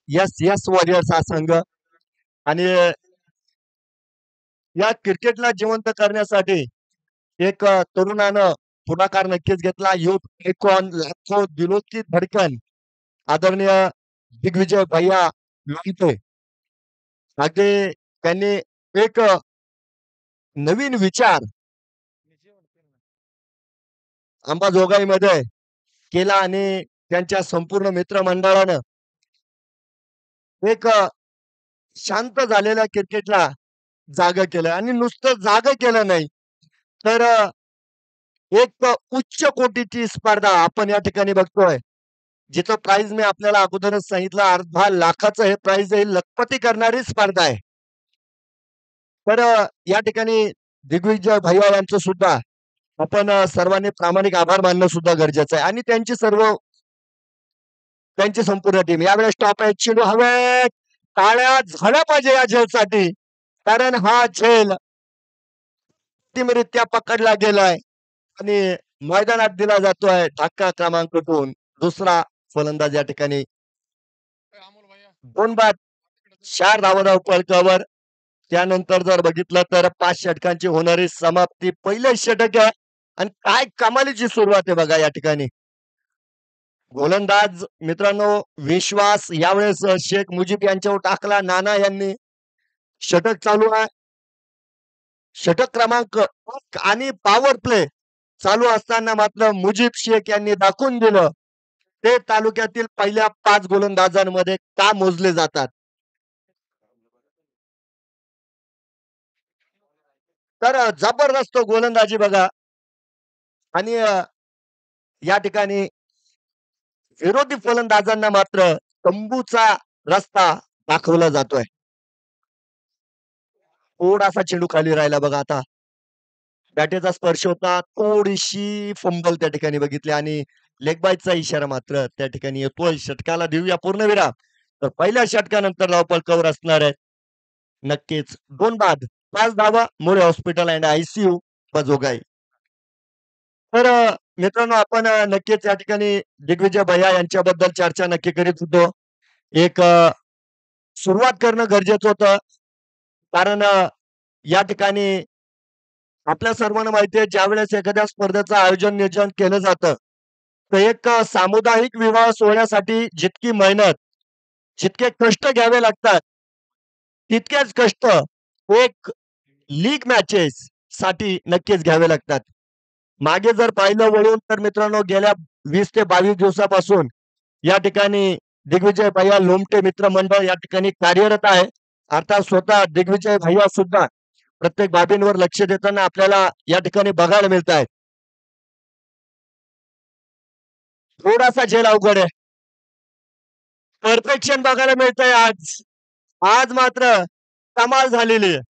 Yes yes warriors हा संघ आणि या क्रिकेटला जिवंत करण्यासाठी एक तरुणानं पुढाकार नक्कीच घेतला. युथ आयकॉन लाखो दिलों की धडकन आदरणीय दिग्विजय भैया लोणीते अगदी त्यांनी एक नवीन विचार अंबाजोगाईमध्ये केला आणि त्यांच्या संपूर्ण मित्रमंडळानं एक शांत झालेल्या क्रिकेटला जागं केलं आणि नुसतं जागं केलं नाही तर एक उच्च कोटीची स्पर्धा आपण या ठिकाणी बघतोय. जिचं प्राइज मी आपल्याला अगोदरच सांगितलं अर्धा लाखाचं हे प्राइज आहे. लखपती करणारी स्पर्धा आहे. तर या ठिकाणी दिग्विजय भैया यांचं सुद्धा आपण सर्वांनी प्रामाणिक आभार मानणं सुद्धा गरजेचं आहे आणि त्यांची संपूर्ण टीम यावेळेस टॉप आहे. चेंडू हवेत टाळ्या झाल्या पाहिजे या झेलसाठी कारण हा झेल अंतिमरित्या पकडला गेलाय आणि मैदानात दिला जातोय धक्का क्रमांक 2 दुसरा फलंदाज या ठिकाणी 2 बाद 4 धावांवर पळकावर त्यानंतर जर बघितलं तर 5 षटकांची होणारी समाप्ती पहिले षटक आहे आणि काय कमालीची सुरुवात आहे बघा या ठिकाणी गोलंदाज मित्रांनो विश्वास यावेळेस शेख मुजीब यांच्यावर टाकला नाना यांनी षटक चालू आहे षटक क्रमांक 1 आणि पॉवर प्ले चालू असताना मात्र मुजीब शेख यांनी दाखवून दिलं ते तालुक्यातील पहिल्या 5 गोलंदाजांमध्ये का मोजले जातात तर जबरदस्त गोलंदाजी बघा आणि या ठिकाणी विरोधी फलंदाजांना मात्र तंबूचा रस्ता दाखवला जातोय थोडासा चेंडू खाली राहिला बघा आता बॅटेचा स्पर्श होता थोडीशी फंबल त्या ठिकाणी बघितली आणि लेग बायचा इशारा मात्र त्या ठिकाणी येतोय षटकाला देऊया पूर्णविराम तर पहिल्या षटकानंतर धावपळ कव्हर असणार आहे नक्कीच 2 बाद 5 धावा मुळे हॉस्पिटल अँड आयसीयू बजोगाई तर मित्रांनो आपण नक्कीच या ठिकाणी दिग्विजय भैया यांच्याबद्दल चर्चा नक्की करीत होतो एक सुरुवात करणं गरजेचं होतं कारण या ठिकाणी आपल्या सर्वांना माहिती आहे ज्यावेळेस एखाद्या स्पर्धेचं आयोजन नियोजन केलं जातं तर एक सामुदायिक विवाह सोहळ्यासाठी जितकी मेहनत जितके कष्ट घ्यावे लागतात तितकेच कष्ट एक लीग मॅचेस साठी नक्कीच घ्यावे लागतात मागे जर पाहिलं वळून तर मित्रांनो गेल्या 20 ते 22 दिवसापासून या ठिकाणी दिग्विजय भैया लोमटे मित्र मंडळ या ठिकाणी कार्यरत आहे अर्थात स्वतः दिग्विजय भैया सुद्धा प्रत्येक बाबींवर लक्ष देताना आपल्याला या ठिकाणी बघायला मिळत आहे थोडासा झेल अवघड आहे परफेक्शन बघायला मिळतंय आज आज मात्र कमाल झालेली आहे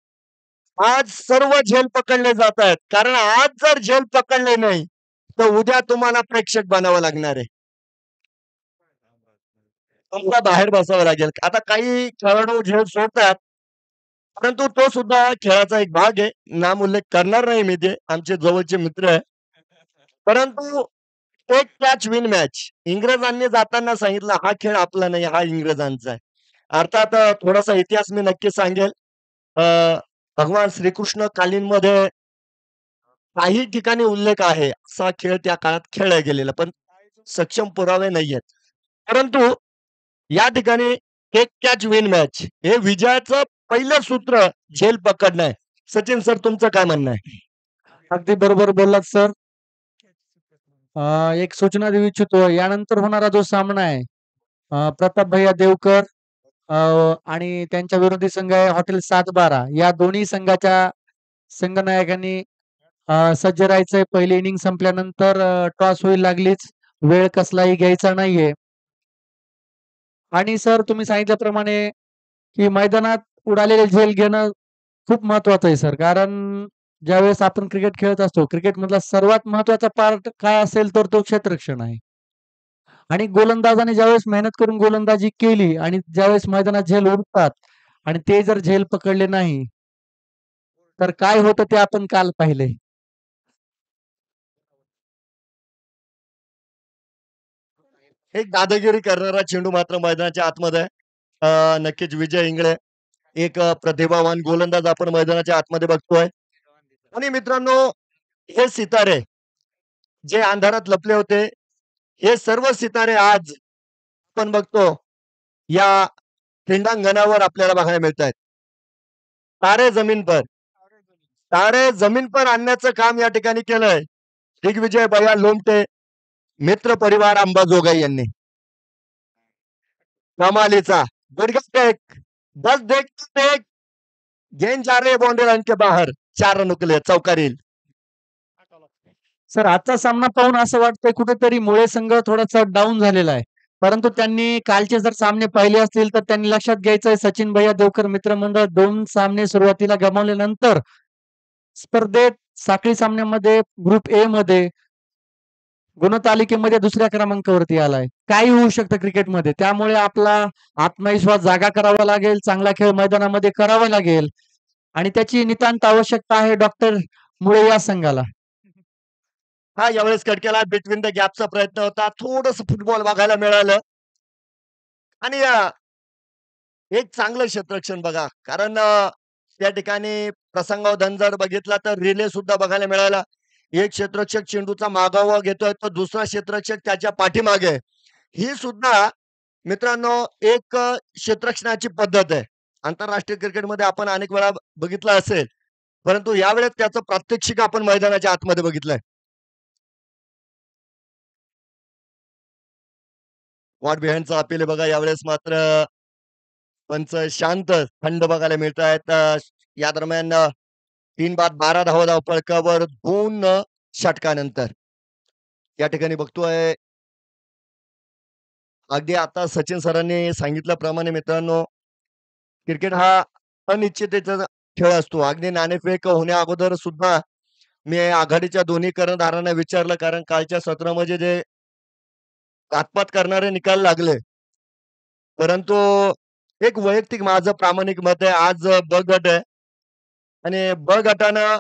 आज सर्व झेल पकडले जात आहेत कारण आज जर झेल पकडले नाही तर उद्या तुम्हाला प्रेक्षक बनावं लागणार आहे तुम्हाला बाहेर बसावं लागेल आता काही खेळाडू झेल सोडतात परंतु तो सुद्धा खेळाचा एक भाग आहे नाम उल्लेख करणार नाही मी ते आमचे जवळचे मित्र आहे परंतु एक कॅच विन मॅच इंग्रजांनी जाताना सांगितलं हा खेळ आपला नाही हा इंग्रजांचा आहे अर्थात थोडासा इतिहास मी नक्की सांगेल अ, भगवान श्रीकृष्ण कालीनमध्ये काही ठिकाणी उल्लेख आहे असा खेळ त्या काळात खेळला गेलेला पण सक्षम पुरावे नाहीयेत परंतु या ठिकाणी एक कॅच विन मॅच हे विजयाचं पहिलं सूत्र झेल पकडणं आहे सचिन सर तुमचं काय म्हणणं आहे अगदी बरोबर बोललात सर एक सूचना देऊ इच्छितो यानंतर होणारा जो सामना आहे प्रताप भैया देवकर आणि त्यांच्या विरोधी संघ आहे हॉटेल 712 या दोन्ही संघाच्या संघनायकांनी सज्ज राहायचंय पहिली इनिंग संपल्यानंतर टॉस होईल लागलीच वेळ कसलाही घ्यायचा नाहीये आणि सर तुम्ही सांगितल्याप्रमाणे की मैदानात उडालेले झेल घेणं खूप महत्वाचं आहे सर कारण ज्यावेळेस आपण क्रिकेट खेळत असतो क्रिकेट मधला सर्वात महत्वाचा पार्ट काय असेल तर तो क्षेत्ररक्षण आहे आणि गोलंदाजाने ज्यावेळेस मेहनत करून गोलंदाजी केली आणि ज्यावेळेस मैदानात झेल उडतात आणि ते जर झेल पकडले नाही तर काय होतं ते आपण काल पाहिले एक दादागिरी करणारा चेंडू मात्र मैदानाच्या आतमध्ये आहे. नक्कीच विजय इंगळे एक प्रतिभावान गोलंदाज आपण मैदानाच्या आतमध्ये बघतोय. आणि मित्रांनो, हे सितारे जे अंधारात लपले होते, हे सर्व सितारे आज आपण बघतो या क्रीडांगणावर आपल्याला बघायला मिळतायत. तारे जमीन पर. तारे जमीन पर आणण्याचं काम या ठिकाणी केलंय दिग्विजय भैया लोमटे, मित्र परिवार अंबाजोगाई यांनी. कमालीचा गुडघा टेक, बस देखते देख, गेंद जा रही है बाउंड्री लाइन के बाहर, 4 रन नुकले चौकारील. सर आजचा सामना पाहून असं वाटतंय कुठेतरी मुळे संघ थोडासा डाऊन झालेला आहे. परंतु त्यांनी कालचे जर सामने पाहिले असतील तर त्यांनी लक्षात घ्यायचंय सचिन भैया देवकर मित्रमंडळ 2 सामने सुरुवातीला गमावल्यानंतर स्पर्धेत साखळी सामन्यामध्ये ग्रुप ए मध्ये गुणतालिकेमध्ये दुसऱ्या क्रमांकावरती आलाय. काही होऊ शकतं क्रिकेटमध्ये. त्यामुळे आपला आत्मविश्वास जागा करावा लागेल, चांगला खेळ मैदानामध्ये करावा लागेल आणि त्याची नितांत आवश्यकता आहे डॉक्टर मुळे या संघाला. हा यावेळेस कटकेला बिटवीन द गॅपचा प्रयत्न होता. थोडंसं फुटबॉल बघायला मिळालं. आणि एक चांगलं क्षेत्ररक्षण बघा. कारण त्या ठिकाणी प्रसंगावधान जर बघितला तर रिले सुद्धा बघायला मिळाला. एक क्षेत्ररक्षक चेंडूचा मागोवा घेतोय, तर दुसरा क्षेत्ररक्षक त्याच्या पाठीमागे आहे. ही सुद्धा मित्रांनो एक क्षेत्ररक्षणाची पद्धत आहे. आंतरराष्ट्रीय क्रिकेटमध्ये आपण अनेक वेळा बघितलं असेल. परंतु यावेळेस त्याचं प्रात्यक्षिक आपण मैदानाच्या आतमध्ये बघितलंय. वॉट बिहाइंडचा अपील आहे बघा यावेळेस मात्र पंच शांत, थंड बघायला मिळत आहेत. या दरम्यान 3 बाद 12 धावा धावपळकावर 2 षटकानंतर. या ठिकाणी बघतोय अगदी आता सचिन सरांनी सांगितल्याप्रमाणे मित्रांनो, क्रिकेट हा अनिश्चिततेचा खेळ असतो. अगदी नाणेफेक होण्या अगोदर सुद्धा मी आघाडीच्या दोन्ही कर्णधारांना विचारलं, कारण कालच्या सत्रामध्ये जे घातपात करणारे निकाल लागले. परंतु एक वैयक्तिक माझं प्रामाणिक मत आहे, आज ब गट आहे आणि ब गटानं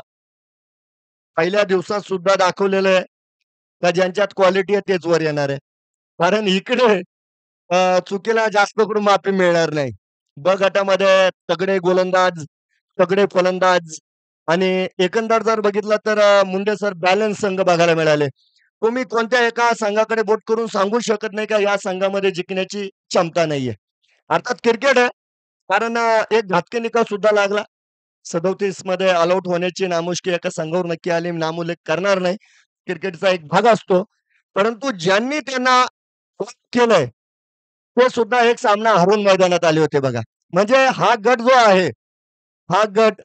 पहिल्या दिवसात सुद्धा दाखवलेलं आहे, का ज्यांच्यात क्वालिटी आहे तेच वर येणार आहे. कारण इकडे चुकीला जास्त करून माफी मिळणार नाही. ब गटामध्ये तगडे गोलंदाज, तगडे फलंदाज आणि एकंदर जर बघितलं तर मुंडे सर बॅलन्स संघ बघायला मिळाले. तुम्ही कोणत्या एका संघाकडे बोट करून सांगू शकत नाही का या संघामध्ये जिंकण्याची क्षमता नाहीये. अर्थात क्रिकेट आहे. कारण एक घातकी निकाल सुद्धा लागला. 37 मध्ये ऑल आउट होण्याची नामुष्की एका संघावर नक्की आली. नामोल्लेख करणार नाही. क्रिकेटचा एक भाग असतो. परंतु ज्यांनी त्यांना out केलंय, ते सुद्धा एक सामना हरून मैदानात आले होते बघा. म्हणजे हा गट जो आहे, हा गट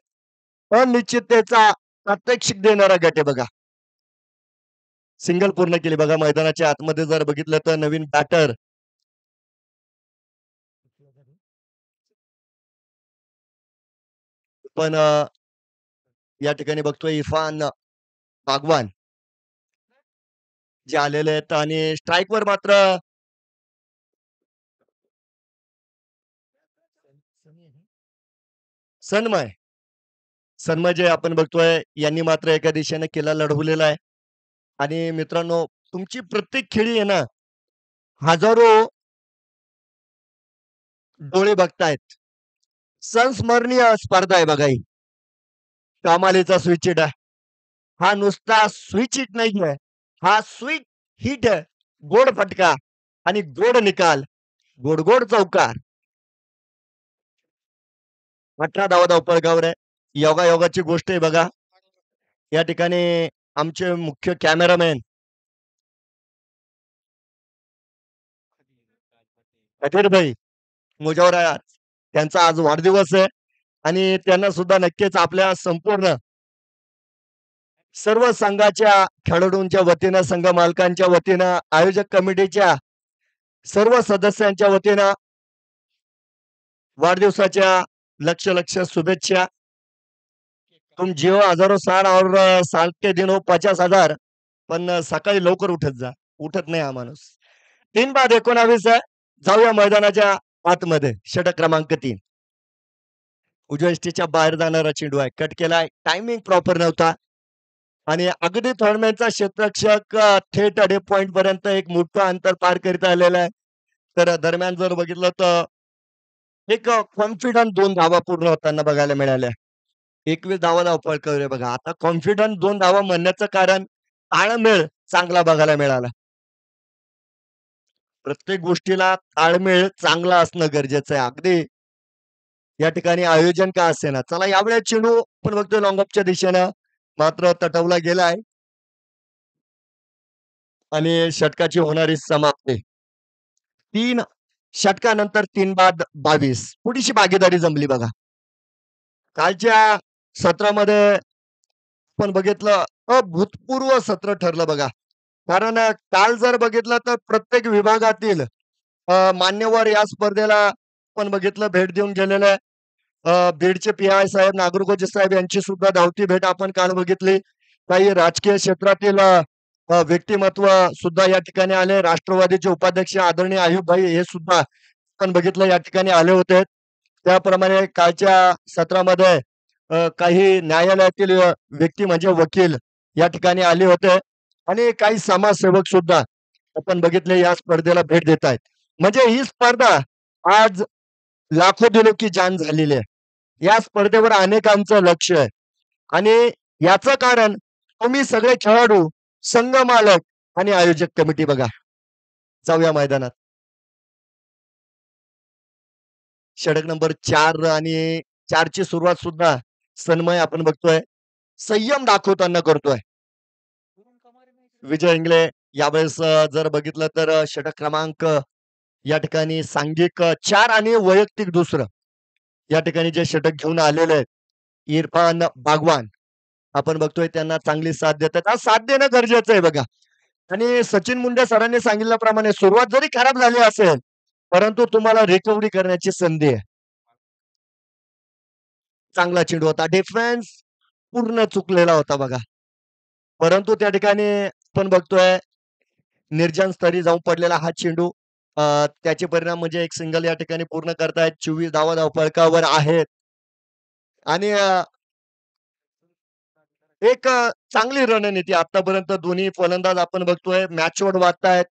अनिश्चिततेचा प्रात्यक्षिक देणारा गट आहे बघा. सिंगल पूर्ण केली बघा मैदानाच्या आतमध्ये जर बघितलं तर नवीन बॅटर पण या ठिकाणी बघतोय इरफान बागवान जे आलेले आहेत आणि स्ट्राईकवर मात्र सन्मय सन्मय जे आपण बघतोय यांनी मात्र एका दिशेने किल्ला लढवलेला आहे. आणि मित्रांनो तुमची प्रत्येक खेळी आहे ना, हजारो डोळे बघतायत. संस्मरणीय स्पर्धा आहे बघा ही. कमालीचा स्विच हिट आहे. हा नुसता स्विच हिट नाहीये. हा स्वीट हिट आहे. गोड फटका आणि गोड निकाल. गोड गोड चौकार. 18 धावा धावपळकावर आहे. योगायोगाची गोष्ट आहे बघा. या ठिकाणी आमचे मुख्य कॅमेरामॅन अखेर भाई मुजावर आहे आज. त्यांचा आज वाढदिवस आहे आणि त्यांना सुद्धा नक्कीच आपल्या संपूर्ण सर्व संघाच्या खेळाडूंच्या वतीनं, संघ मालकांच्या वतीनं, आयोजक कमिटीच्या सर्व सदस्यांच्या वतीनं वाढदिवसाच्या लक्ष लक्ष शुभेच्छा. तुम जिओ हजारो साल और साल के दिन हो 50,000. पण सकाळी लवकर उठत जा. उठत नाही हा माणूस. 3 बाद 19 आहे. जाऊया मैदानाच्या आतमध्ये. षटक क्रमांक 3. उजव्या यष्टीच्या बाहेर जाणारा चेंडू आहे. कट केलाय. टायमिंग प्रॉपर नव्हता. आणि अगदी थर्डमॅनचा क्षेत्ररक्षक थेट अडे पॉइंट पर्यंत एक मोठं अंतर पार करीत आलेलं आहे. तर दरम्यान जर बघितलं तर एक कॉन्फिडंट 2 धावा पूर्ण होताना बघायला मिळाल्या. 21 धावांना फलकवले बघा. आता कॉन्फिडंट 2 धावा म्हणण्याचं कारण ताळमेळ चांगला बघायला मिळाला. प्रत्येक गोष्टीला ताळमेळ चांगला असणं गरजेचं आहे. अगदी या ठिकाणी आयोजन का असेना. चला यावेळेस चेंडू आपण बघतोय लॉंग ऑफच्या दिशेनं मात्र तटवला गेलाय आणि षटकाची होणारी समाप्ती. 3 षटकानंतर 3 बाद 22. थोडीशी भागीदारी जमली बघा. कालच्या सत्रामध्ये आपण बघितलं अभूतपूर्व सत्र ठरलं बघा. कारण काल जर बघितलं तर प्रत्येक विभागातील मान्यवर या स्पर्धेला आपण बघितलं भेट देऊन गेलेले आहे. बीडचे पी-आय साहेब, नागरगोजे साहेब यांची सुद्धा धावती भेट आपण काल बघितली. काही राजकीय क्षेत्रातील व्यक्तिमत्व सुद्धा या ठिकाणी आले. राष्ट्रवादीचे उपाध्यक्ष आदरणीय आयुबभाई हे सुद्धा आपण बघितलं या ठिकाणी आले होते. त्याप्रमाणे कालच्या सत्रामध्ये काही न्यायालयातील व्यक्ती म्हणजे वकील या ठिकाणी आले होते आणि काही समाजसेवक सुद्धा आपण बघितले या स्पर्धेला भेट देत आहेत. म्हणजे ही स्पर्धा आज लाखो दिलो की जान झालेली आहे. या स्पर्धेवर अनेकांचं लक्ष आहे आणि याचं कारण तुम्ही सगळे खेळाडू, संघ मालक आणि आयोजक कमिटी बघा. जाऊया मैदानात. षटक नंबर 4 आणि 4 ची सुरुवात सुद्धा सन्मय आपण बघतोय. संयम दाखवताना करतोय. विजय इंगळे यावेळेस जर बघितलं तर षटक क्रमांक या ठिकाणी सांघिक 4 आणि वैयक्तिक दुसरं या ठिकाणी जे षटक घेऊन आलेले आहेत. इरफान बागवान आपण बघतोय त्यांना चांगली साथ देतात. आज साथ देणं गरजेचं आहे बघा. आणि सचिन मुंडे सरांनी सांगितल्याप्रमाणे सुरुवात जरी खराब झाली असेल, परंतु तुम्हाला रिकव्हरी करण्याची संधी आहे. चांगला चेंडू होता. डिफेन्स पूर्ण चुकलेला होता बघा. परंतु त्या ठिकाणी आपण बघतोय निर्जन स्तरी जाऊन पडलेला हा चेंडू त्याचे परिणाम म्हणजे एक सिंगल या ठिकाणी पूर्ण करतायत. 24 धावा धावफलकावर आहेत आणि एक चांगली रणनीती आतापर्यंत दोन्ही फलंदाज आपण बघतोय मॅचवर वाटतायत,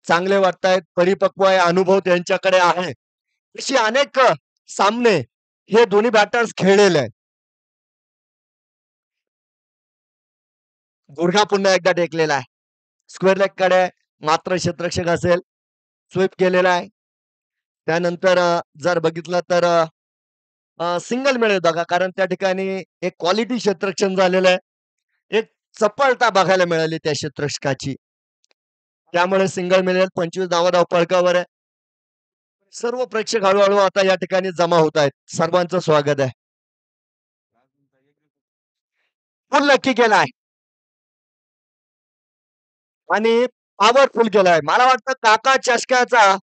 चांगले वाटतायत, परिपक्व आहे, अनुभव त्यांच्याकडे आहे. अशी अनेक सामने हे दोन्ही बॅटर्स खेळलेले आहेत. गुडघा पुन्हा एकदा टेकलेला आहे. स्क्वेअर लेग कडे मात्र क्षेत्ररक्षक असेल. स्वीप केलेला आहे. त्यानंतर जर बघितलं तर सिंगल मिळेल बघा कारण त्या ठिकाणी एक क्वालिटी क्षेत्ररक्षण झालेलं आहे. एक चपळता बघायला मिळाली त्या क्षेत्ररक्षकाची. त्यामुळे सिंगल मिळेल. 25 धावा धावफलकावर आहे. सर्व प्रेक्षक हळू-हळू आता या ठिकाणी जमा होत आहेत. सर्वांचं स्वागत आहे. फुल नक्की केलाय आणि पॉवरफुल केलाय. मला वाटतं काका चषकाचा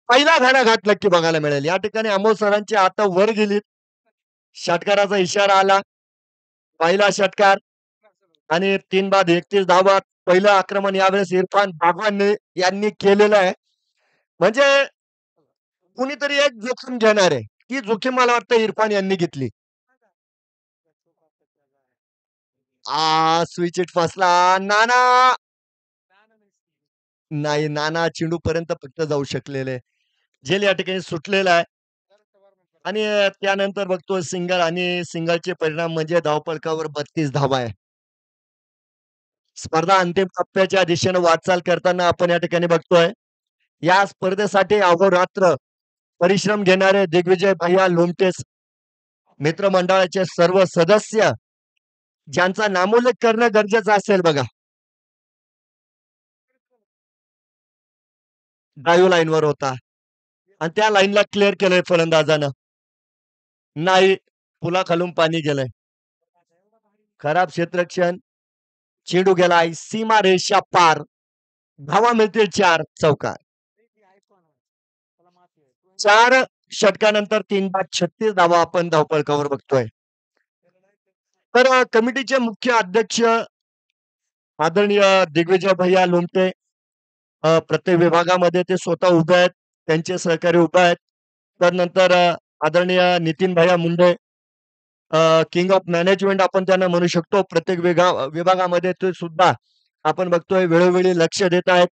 पहिला घणाघात नक्की बघायला मिळेल. या ठिकाणी अमोल सरांची हात वर गेलीत. षटकाराचा इशारा आला. पहिला षटकार आणि 3 बाद 31 धावा. पहिलं आक्रमण यावेळेस इरफान बागवान यांनी केलेलं आहे. म्हणजे कुणीतरी एक जोखीम घेणार आहे. ती जोखीम मला वाटतं इरफान यांनी घेतली. स्विच इट फसला. नाना नाही, नाना चेंडूपर्यंत फक्त जाऊ शकलेले. झेल या ठिकाणी सुटलेला आहे आणि त्यानंतर बघतोय सिंगल आणि सिंगलचे परिणाम म्हणजे धावफलकावर 32 धावा आहे. स्पर्धा अंतिम टप्प्याच्या दिशेने वाटचाल करताना आपण या ठिकाणी बघतोय. या स्पर्धेसाठी अहोरात्र परिश्रम घेणारे दिग्विजय भैया लोमटेस मित्रमंडळाचे सर्व सदस्य ज्यांचा नामोल्लेख करणं गरजेचं असेल बघा. ड्राईव्ह लाईनवर होता आणि त्या लाईनला क्लिअर केलंय फलंदाजानं. नाही, पुलाखालून पाणी गेलंय. खराब क्षेत्ररक्षण. चेंडू गेलाय सीमा रेषा पार. धावा मिळतील 4 चौकार. 4 षटकानंतर 3 बाद 36 धावा आपण धावफलकावर बघतोय. तर कमिटीचे मुख्य अध्यक्ष आदरणीय दिग्विजय भैया लोमटे प्रत्येक विभागामध्ये ते स्वतः उभे आहेत. त्यांचे सहकारी उभे आहेत. तर नंतर आदरणीय नितीन भैया मुंडे किंग ऑफ मॅनेजमेंट आपण त्यांना म्हणू शकतो. प्रत्येक विभागामध्ये ते सुद्धा आपण बघतोय वेळोवेळी लक्ष देत आहेत.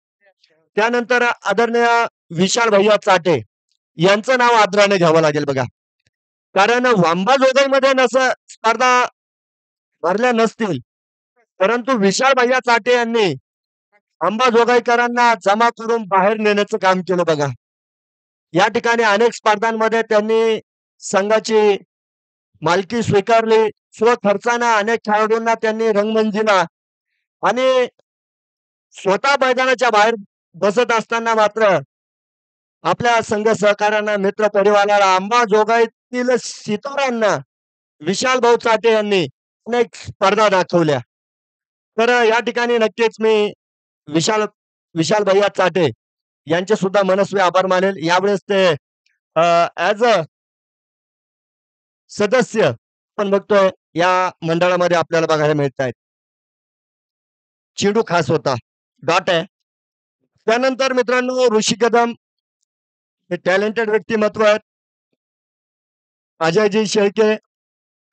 त्यानंतर आदरणीय विशाल भैय्या चाटे यांचं नाव आदराने घ्यावं लागेल बघा. कारण अंबाजोगाईमध्ये स्पर्धा भरल्या नसतील, परंतु विशाल भैय्या चाटे यांनी अंबाजोगाईकरांना जमा करून बाहेर नेण्याचं काम केलं बघा. या ठिकाणी अनेक स्पर्धांमध्ये त्यांनी संघाची मालकी स्वीकारली. स्वखर्चानं अनेक खेळाडूंना त्यांनी रंगमंच दिला आणि स्वतः मैदानाच्या बाहेर बसत असताना मात्र आपल्या संघ सहकाऱ्यांना, मित्र परिवाराला, अंबाजोगाईतील शितोरांना विशाल भाऊ चाटे यांनी अनेक स्पर्धा दाखवल्या. तर या ठिकाणी नक्कीच मी विशाल विशाल भैया चाटे यांचे सुद्धा मनस्वी आभार मानेल. यावेळेस ते ॲज अ सदस्य आपण बघतोय या मंडळामध्ये आपल्याला बघायला मिळत आहेत. चेंडू खास होता. डॉट आहे. त्यानंतर मित्रांनो ऋषी कदम हे टॅलेंटेड व्यक्तिमत्व आहेत. अजयजी शेळके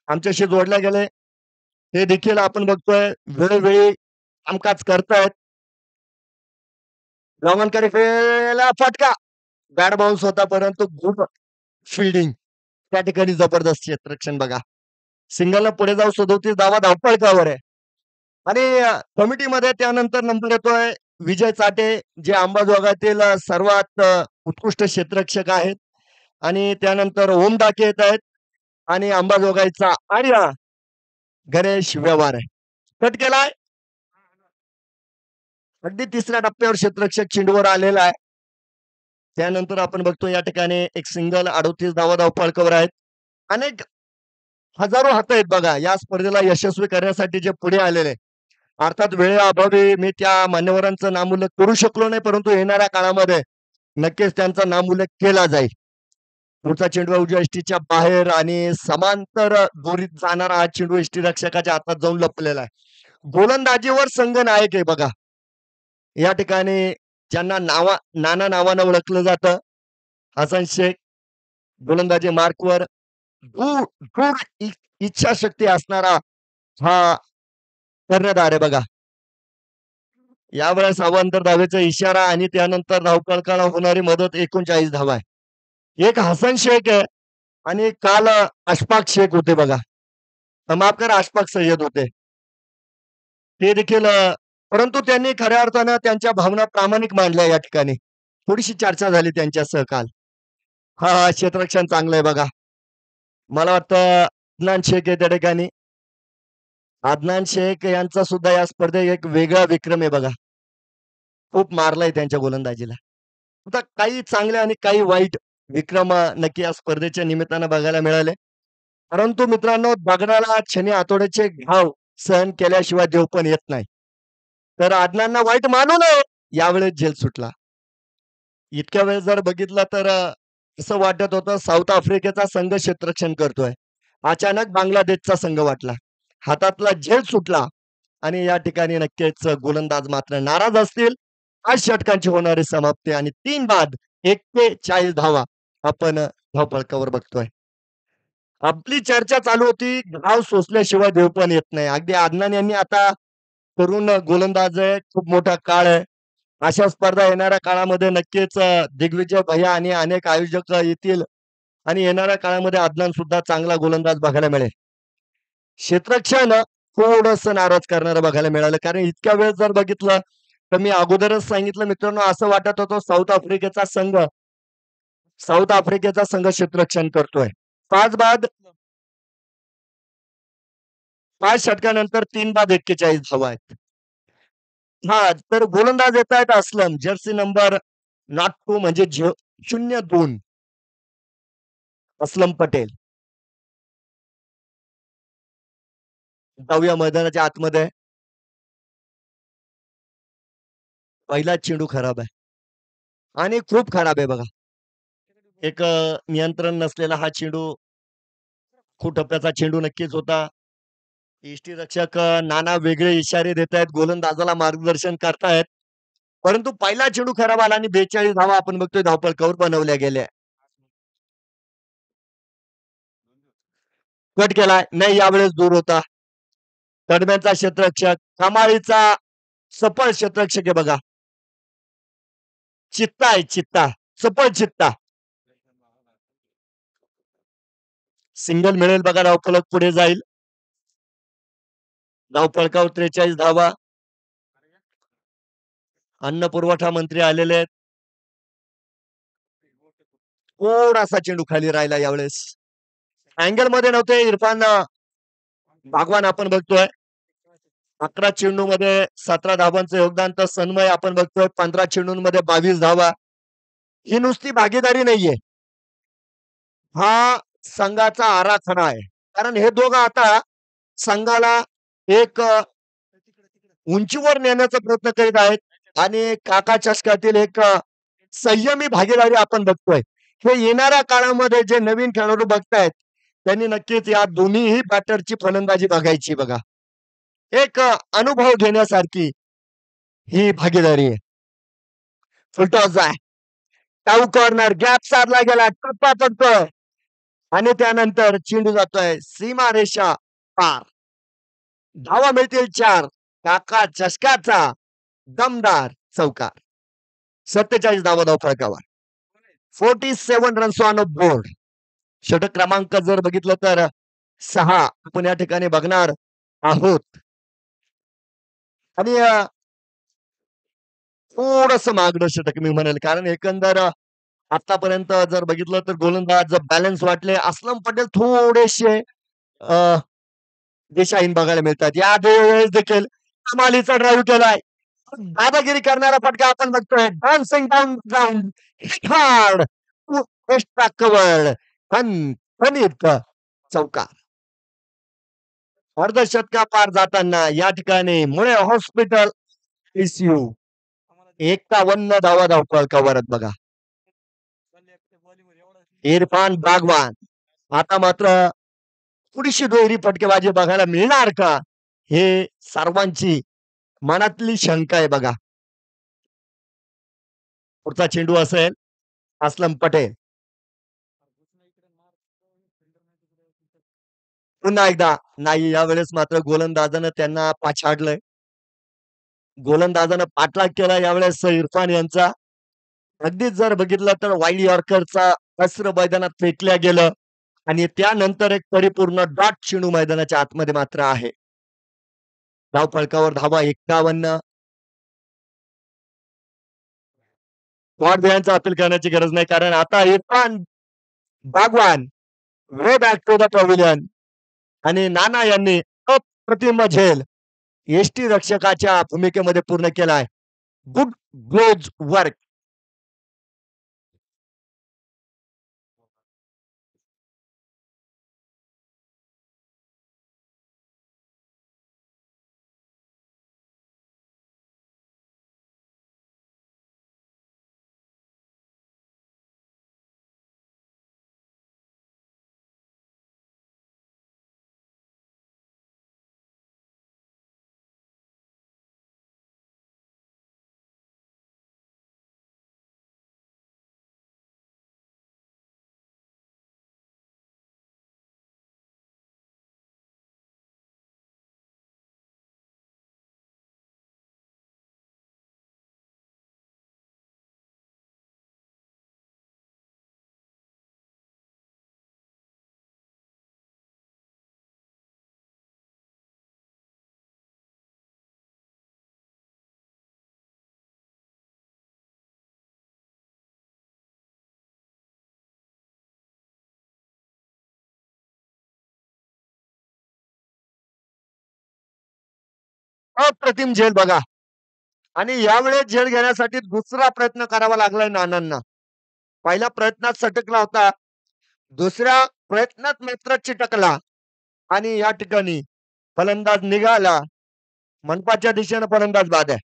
आमच्याशी जोडले गेले. हे देखील आपण बघतोय वेळोवेळी कामकाज करतायत. गव्हाणकरी खेळला फटका. बॅट बाउन्स होता परंतु गुड फिल्डिंग. त्या ठिकाणी जबरदस्त क्षेत्ररक्षण बघा. सिंगलला पुढे जाऊ 37 धावा धावपळकावर आहे. आणि कमिटीमध्ये त्यानंतर नंबर येतोय विजय चाटे जे अंबाजोगाईतील सर्वात उत्कृष्ट क्षेत्ररक्षक आहेत. आणि त्यानंतर ओम डाके येत आहेत आणि अंबाजोगाईचा आर्या गणेश व्यवहार आहे. कट केलाय. अगदी तिसऱ्या टप्प्यावर क्षेत्ररक्षक चेंडूवर आलेला आहे. त्यानंतर आपण बघतो या ठिकाणी एक सिंगल 38 धावा धावपळकावर आहेत. अनेक हजारो हात आहेत बघा या स्पर्धेला यशस्वी करण्यासाठी जे पुढे आलेले. अर्थात वेळेअभावी मी त्या मान्यवरांचा नामोल्लेख करू शकलो नाही, परंतु येणाऱ्या काळामध्ये नक्कीच त्यांचा नामोल्लेख केला जाईल. पुढचा चेंडू उजव्या यष्टीच्या बाहेर आणि समांतर दोरीत जाणारा हा चेंडू यष्टीरक्षकाच्या हातात जाऊन लपलेला आहे. गोलंदाजीवर संघ नायक आहे बघा. या ठिकाणी ज्यांना नाना नावानं ओळखलं जातं हसन शेख गोलंदाजी मार्कवर दूर दूर इच्छाशक्ती असणारा हा कर्णधार आहे बघा. यावेळेस अवांतर धावेचा इशारा आणि त्यानंतर धावपळकाला होणारी मदत 39 धावा आहे. एक हसन शेख आहे आणि काल अशफाक शेख होते बघा. माफ करा अशफाक सय्यद होते. ते देखील परंतु त्यांनी खऱ्या अर्थानं त्यांच्या भावना प्रामाणिक मांडल्या या ठिकाणी. थोडीशी चर्चा झाली त्यांच्यासह काल. क्षेत्ररक्षण चांगलं आहे बघा. मला वाटतं अदनान शेख आहे त्या ठिकाणी. अदनान शेख यांचा सुद्धा या स्पर्धेत एक वेगळा विक्रम आहे बघा. खूप मारलाय त्यांच्या गोलंदाजीला. आता काही चांगले आणि काही वाईट विक्रम नक्की या स्पर्धेच्या निमित्तानं बघायला मिळाले. परंतु मित्रांनो दगडाला शनी हातोड्याचे घाव सहन केल्याशिवाय देव पण येत नाही. तर अदनानना वाईट मानू नये. यावेळेस झेल सुटला. इतक्या वेळ जर बघितलं तर असं वाटत होतं साऊथ आफ्रिकेचा संघ क्षेत्ररक्षण करतोय. अचानक बांगलादेशचा संघ वाटला. हातातला झेल सुटला आणि या ठिकाणी नक्कीच गोलंदाज मात्र नाराज असतील. 8 षटकांची होणारी समाप्ती आणि 3 बाद 41 धावा आपण धावपळकावर बघतोय. आपली चर्चा चालू होती घाव सोसल्याशिवाय देव पण येत नाही. अगदी अदनान यांनी आता तरुण गोलंदाज आहे. खूप मोठा काळ आहे. अशा स्पर्धा येणाऱ्या काळामध्ये नक्कीच दिग्विजय भैय्या आणि अनेक आयोजक येतील आणि येणाऱ्या काळामध्ये अदनान सुद्धा चांगला गोलंदाज बघायला मिळेल. क्षेत्ररक्षण थोडंसं नाराज करणारं बघायला मिळालं. कारण इतक्या वेळ जर बघितलं तर मी अगोदरच सांगितलं मित्रांनो असं वाटत होतं साऊथ आफ्रिकेचा संघ क्षेत्ररक्षण करतोय. 5 बाद 5 षटकानंतर 3 बाद 41 धावा आहेत. तर गोलंदाज येत आहेत असलम जर्सी नंबर नॉट 2 म्हणजे 02 असलम पटेल. जाऊया मैदानाच्या आतमध्ये. पहिला चेंडू खराब आहे आणि खूप खराब आहे बघा. एक नियंत्रण नसलेला हा चेंडू खूप टप्प्याचा चेंडू नक्कीच होता. यष्टीरक्षक नाना वेगळे इशारे देत आहेत. गोलंदाजाला मार्गदर्शन करतायत. परंतु पहिला चेंडू खराब आला आणि 42 धावा आपण बघतोय धावपळकावर बनवल्या गेल्या. कट केलाय. नाही यावेळेस दूर होता. दरम्यानचा क्षेत्ररक्षक, कमालीचा सफळ क्षेत्ररक्षक आहे बघा. चित्ता आहे चित्ता. सफळ चित्ता. सिंगल मिळेल बघा धावफलक पुढे जाईल. धावफलकावर 43 धावा. अन्न पुरवठा मंत्री आलेले आहेत. थोडासा चेंडू खाली राहिला यावेळेस. अँगल मध्ये नव्हते इरफान भागवान आपण बघतोय. 11 चेंडूमध्ये 17 धावांचं योगदान तर सन्मय आपण बघतोय 15 चेंडूंमध्ये 22 धावा. ही नुसती भागीदारी नाहीये. हा संघाचा आराखडा आहे. कारण हे दोघं आता संघाला एक उंचीवर नेण्याचा प्रयत्न करीत आहेत आणि काका चषकातील एक संयमी भागीदारी आपण बघतोय. हे येणाऱ्या काळामध्ये जे नवीन खेळाडू बघतायत त्यांनी नक्कीच या दोन्हीही बॅटरची फलंदाजी बघायची बघा. एक अनुभव घेण्यासारखी ही भागीदारी आहे. फुलटॉस आहे. टाऊ कॉर्नर गॅप साधला गेला टप्पा पडतोय आणि त्यानंतर चेंडू जातोय सीमारेषा पार. धावा मिळतील 4. काका चषकाचा दमदार चौकार. 47 धावा धावफलकावर. 47 रन्स ऑन बोर्ड. षटक क्रमांक जर बघितलं तर 6 आपण या ठिकाणी बघणार आहोत. आणि थोडस मागणं षटक मी म्हणेल कारण एकंदर आतापर्यंत जर बघितलं तर गोलंदाज बॅलन्स वाटले. असलम पटेल थोडेसे दिशाहीन बघायला मिळतात. या वेळेस देखील कमालीचा ड्राईव्ह केलाय. दादागिरी करणारा फटका आपण बघतोय. Dancing down ground hard extra cover खनित चौकार. अर्धशतका पार जाताना या ठिकाणी मुळे हॉस्पिटल ICU 51 धावा धावफलकावर आहेत बघा. इरफान बागवान आता मात्र थोडीशी दुहेरी फटकेबाजी बघायला मिळणार का हे सर्वांची मनातली शंका आहे बघा. पुढचा चेंडू असेल असलम पटेल. पुन्हा एकदा नाही यावेळेस मात्र गोलंदाजानं त्यांना पाछाडलंय. गोलंदाजानं पाठलाग केला यावेळेस इरफान यांचा. अगदीच जर बघितलं तर वाईल्ड यॉर्करचा अस्त्र मैदानात फेकल्या गेलं आणि त्यानंतर एक परिपूर्ण डॉट चेंडू मैदानाच्या आतमध्ये मात्र आहे. धावफलकावर धावा 51. वाढदिवसांचा अपील करण्याची गरज नाही कारण आता Irfan Bagwan way back to the pavilion आणि नाना यांनी अप्रतिम झेल एसटी रक्षकाच्या भूमिकेमध्ये पूर्ण केलाय. Good gloves work. अप्रतिम झेल बघा आणि यावेळेस झेल घेण्यासाठी दुसरा प्रयत्न करावा लागलाय नानांना. पहिल्या प्रयत्नात सटकला होता. दुसऱ्या प्रयत्नात मात्र चिटकला आणि या ठिकाणी फलंदाज निघाला. मनपाच्या दिशेने फलंदाज बाद आहे.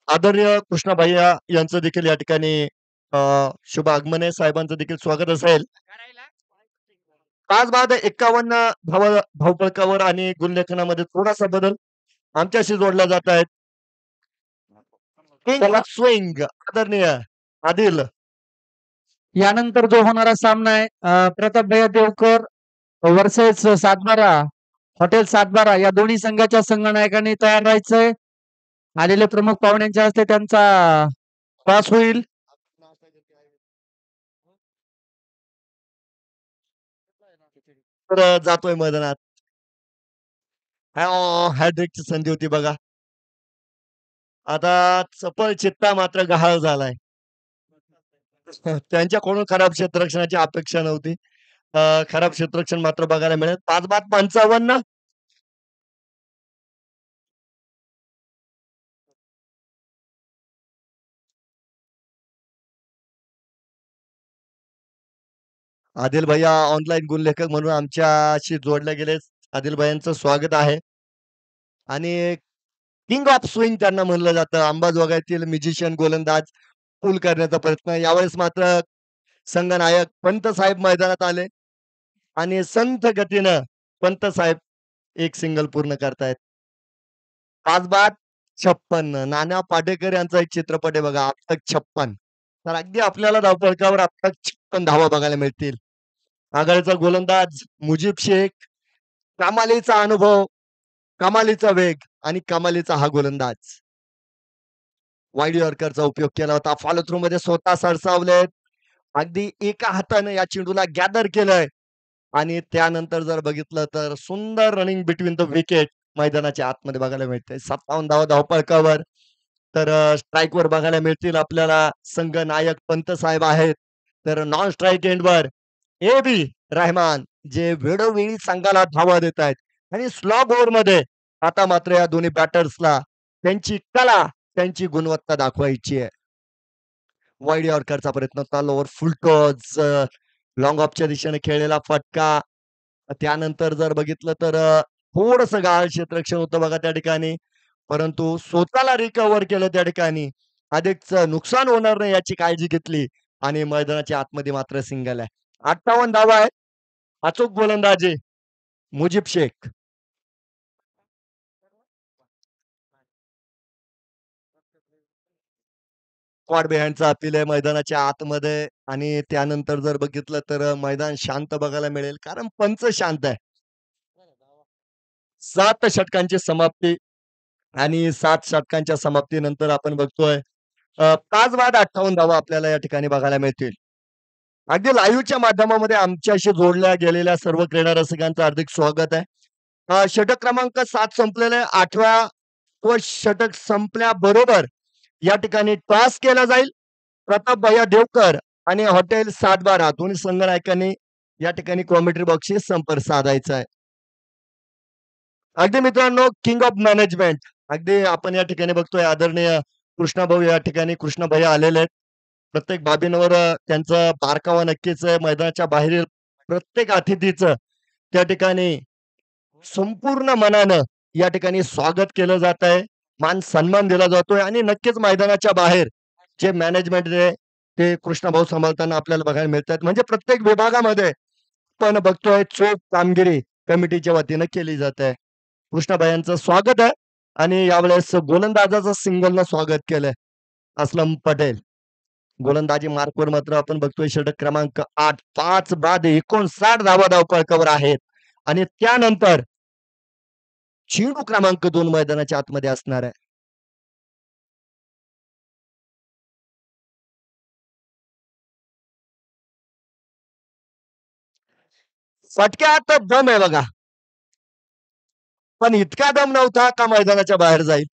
आदरणीय कृष्णा भैया यांचं देखील या ठिकाणी अ, शुभ आगमन आहे. साहेबांचं देखील स्वागत असेल. 5 बाद 51 धावफलकावर आणि गुणलेखनामध्ये थोडासा बदल आमच्याशी जोडला जात आहेत. किंग चला ऑफ स्विंग आदरणीय आदिल. यानंतर जो होणारा सामना आहे प्रताप भैया देवकर वर्सेस सातबारा हॉटेल सातबारा या दोन्ही संघाच्या संघनायकांनी तयार राहायचंय. आलेले प्रमुख पाहुण्यांच्या हस्ते त्यांचा पास होईल. तर जातोय मैदानात. हॅट्रिकची संधी होती बघा. आता चपळ चित्ता मात्र गहाळ झालाय. त्यांच्याकडून खराब क्षेत्ररक्षणाची अपेक्षा नव्हती. खराब क्षेत्ररक्षण मात्र बघायला मिळेल. 5 बाद 55. आदिल भैया ऑनलाईन गुणलेखक म्हणून आमच्याशी जोडले गेले. आदिल भैयांचं स्वागत आहे. आणि किंग ऑफ स्विंग त्यांना म्हणलं जातं. अंबाजोगाईतील म्युझिशियन गोलंदाज पूल करण्याचा प्रयत्न. यावेळेस मात्र संघनायक पंत साहेब मैदानात आले आणि संथ गतीनं पंत साहेब एक सिंगल पूर्ण करतायत. 5 बाद 56. नाना पाटेकर यांचा एक चित्रपट आहे बघा, अब तक 56. तर अगदी आपल्याला धावफलकावर अब तक 56 धावा बघायला मिळतील. आघाडीचा गोलंदाज मुजीब शेख, कमालीचा अनुभव, कमालीचा वेग आणि कमालीचा हा गोलंदाज. वाईड यॉर्करचा उपयोग केला होता. फॉलो थ्रू मध्ये स्वतः सरसावलेत. अगदी एका हातानं या चेंडूला गॅदर केलंय आणि त्यानंतर जर बघितलं तर सुंदर रनिंग बिटवीन द विकेट मैदानाच्या आतमध्ये बघायला मिळते. 57 धावा धावपळकावर. तर स्ट्राईकवर बघायला मिळतील आपल्याला संघ नायक पंत साहेब आहेत. तर नॉन स्ट्राईक एंडवर ए.बी. रहमान जे वेळोवेळी संघाला धावा देत आहेत आणि स्लॉग ओव्हरमध्ये आता मात्र या दोन्ही बॅटर्सला त्यांची कला, त्यांची गुणवत्ता दाखवायची आहे. वाईड यॉर्करचा प्रयत्न होता. लोअर फुल टॉस लॉंग ऑफच्या दिशेने खेळलेला फटका. त्यानंतर जर बघितलं तर थोडंसं गाळ क्षेत्ररक्षण होतं बघा त्या ठिकाणी. परंतु स्वतःला रिकव्हर केलं त्या ठिकाणी. अधिकच नुकसान होणार नाही याची काळजी घेतली आणि मैदानाच्या आतमध्ये मात्र सिंगल आहे. 58 धावा आहेत. अचूक गोलंदाजी मुजीब शेख. स्क्वॉड बिहाइंडचा अपील आहे मैदानाच्या आतमध्ये आणि त्यानंतर जर बघितलं तर मैदान शांत बघायला मिळेल कारण पंच शांत आहे. 7 षटकांची समाप्ती आणि 7 षटकांच्या समाप्तीनंतर आपण बघतोय 5 बाद 58 धावा आपल्याला या ठिकाणी बघायला मिळतील. अगदी लाईव्हच्या माध्यमामध्ये आमच्याशी जोडल्या गेलेल्या सर्व क्रीडा रसिकांचं हार्दिक स्वागत आहे. षटक क्रमांक 7 संपलेलं आहे. 8व्या व षटक संपल्याबरोबर या ठिकाणी टॉस केला जाईल. प्रताप भैया देवकर आणि हॉटेल सातबारा दोन्ही संघनायकांनी या ठिकाणी कॉमेंट्री बॉक्सशी संपर्क साधायचा आहे. अगदी मित्रांनो किंग ऑफ मॅनेजमेंट अगदी आपण या ठिकाणी बघतोय आदरणीय कृष्णाभाऊ या ठिकाणी कृष्णाभैया आलेले आहेत. प्रत्येक बाबींवर त्यांचा बारकावा नक्कीच आहे. मैदानाच्या बाहेरील प्रत्येक अतिथीचं त्या ठिकाणी संपूर्ण मनानं या ठिकाणी स्वागत केलं जात आहे. मान सन्मान दिला जातोय आणि नक्कीच मैदानाच्या बाहेर जे मॅनेजमेंट आहे ते कृष्णाभाऊ सांभाळताना आपल्याला बघायला मिळतात. म्हणजे प्रत्येक विभागामध्ये आपण बघतोय चोख कामगिरी कमिटीच्या वतीनं केली जात आहे. कृष्णाभाईंचं स्वागत आहे आणि यावेळेस गोलंदाजाचं सिंगलनं स्वागत केलंय असलम पटेल. गोलंदाजी मार्कवर मात्र आपण बघतोय षटक क्रमांक 8 5 बाद 59 धावा धावपळकावर आहेत आणि त्यानंतर चेंडू क्रमांक 2 मैदानाच्या आतमध्ये असणार आहे. फटक्यात दम आहे बघा. पण इतका दम नव्हता का मैदानाच्या बाहेर जाईल.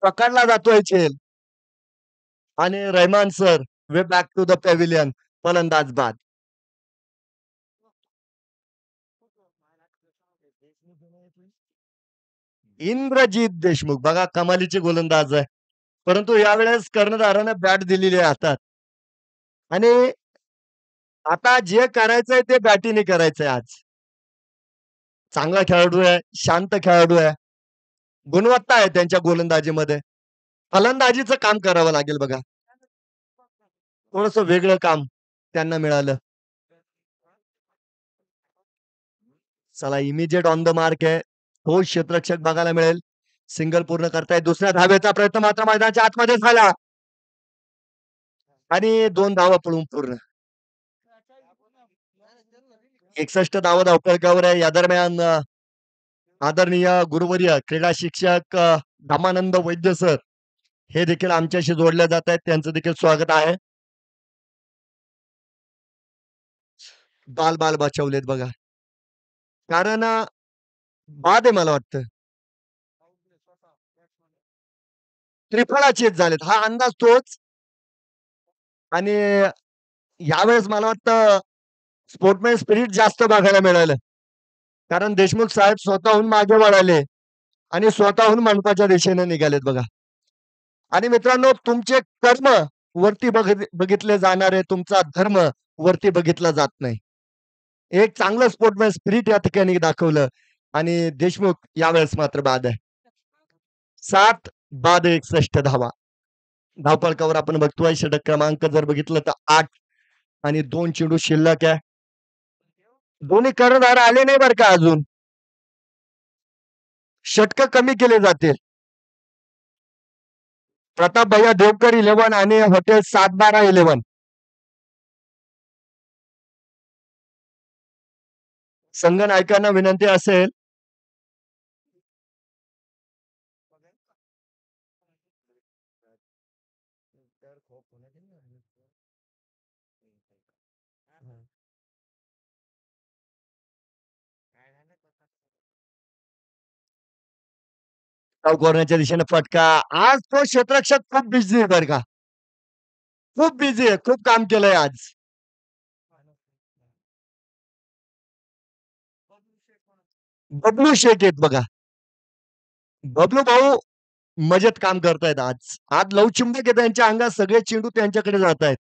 पकडला जातोय झेल आणि Rahman sir way back to the pavilion फलंदाज बाद. इंद्रजीत देशमुख बघा कमालीचे गोलंदाज आहे. परंतु यावेळेस कर्णधाराने बॅट दिलेली आहे हातात आणि आता जे करायचंय ते बॅटीने करायचंय आज. चांगला खेळाडू आहे, शांत खेळाडू आहे. गुणवत्ता आहे त्यांच्या गोलंदाजीमध्ये. फलंदाजीचं काम करावं लागेल बघा. थोडंसं वेगळं काम त्यांना मिळालं. चला इमिजिएट ऑन द मार्क आहे. तो क्षेत्ररक्षक बघायला मिळेल. सिंगल पूर्ण करतायत. दुसऱ्या धावेचा प्रयत्न मात्र मैदानाच्या आतमध्ये झाला आणि 2 धावा पळून पूर्ण. 61 धावा धावफलकावर आहे. या दरम्यान आदरणीय गुरुवर्य क्रीडा शिक्षक धामानंद वैद्य सर हे देखील आमच्याशी जोडले जात आहेत. त्यांचं देखील स्वागत आहे. बाल बचावलेत बघा. कारण बाद आहे मला वाटतं. त्रिफळा चेस झालेत. हा अंदाज तोच आणि यावेळेस मला वाटतं स्पोर्टमॅन स्पिरिट जास्त बघायला मिळालं. कारण देशमुख साहेब स्वतःहून मागे वळाले आणि स्वतःहून मंडपाच्या दिशेने निघालेत बघा. आणि मित्रांनो तुमचे कर्म वरती बघितले जाणारे तुमचा धर्म वरती बघितला जात नाही. एक चांगलं स्पोर्टमॅन स्पिरिट या ठिकाणी दाखवलं आणि देशमुख यावेळेस मात्र बाद आहे. 7 बाद 61 धावा. धावफलकावर आपण बघतोय षटक क्रमांक जर बघितलं तर 8 आणि 2 चेंडू शिल्लक आहे. दोन्ही कर्णधार आले नाही बरं का अजून. षटक कमी केले जातील. प्रताप भैया देवकर 11 आणि हॉटेल 712 11. संघनायकांना विनंती असेल डाव करण्याच्या दिशेने फटका. आज तो क्षेत्ररक्षक खूप बिझी आहे बरं का. खूप बिझी आहे. खूप काम केलंय आज. बबलू शेख आहेत बघा. बबलू भाऊ मजेत काम करतायत आज. आज लवचिंबक आहे त्यांच्या अंगात सगळे चेंडू त्यांच्याकडे जात आहेत.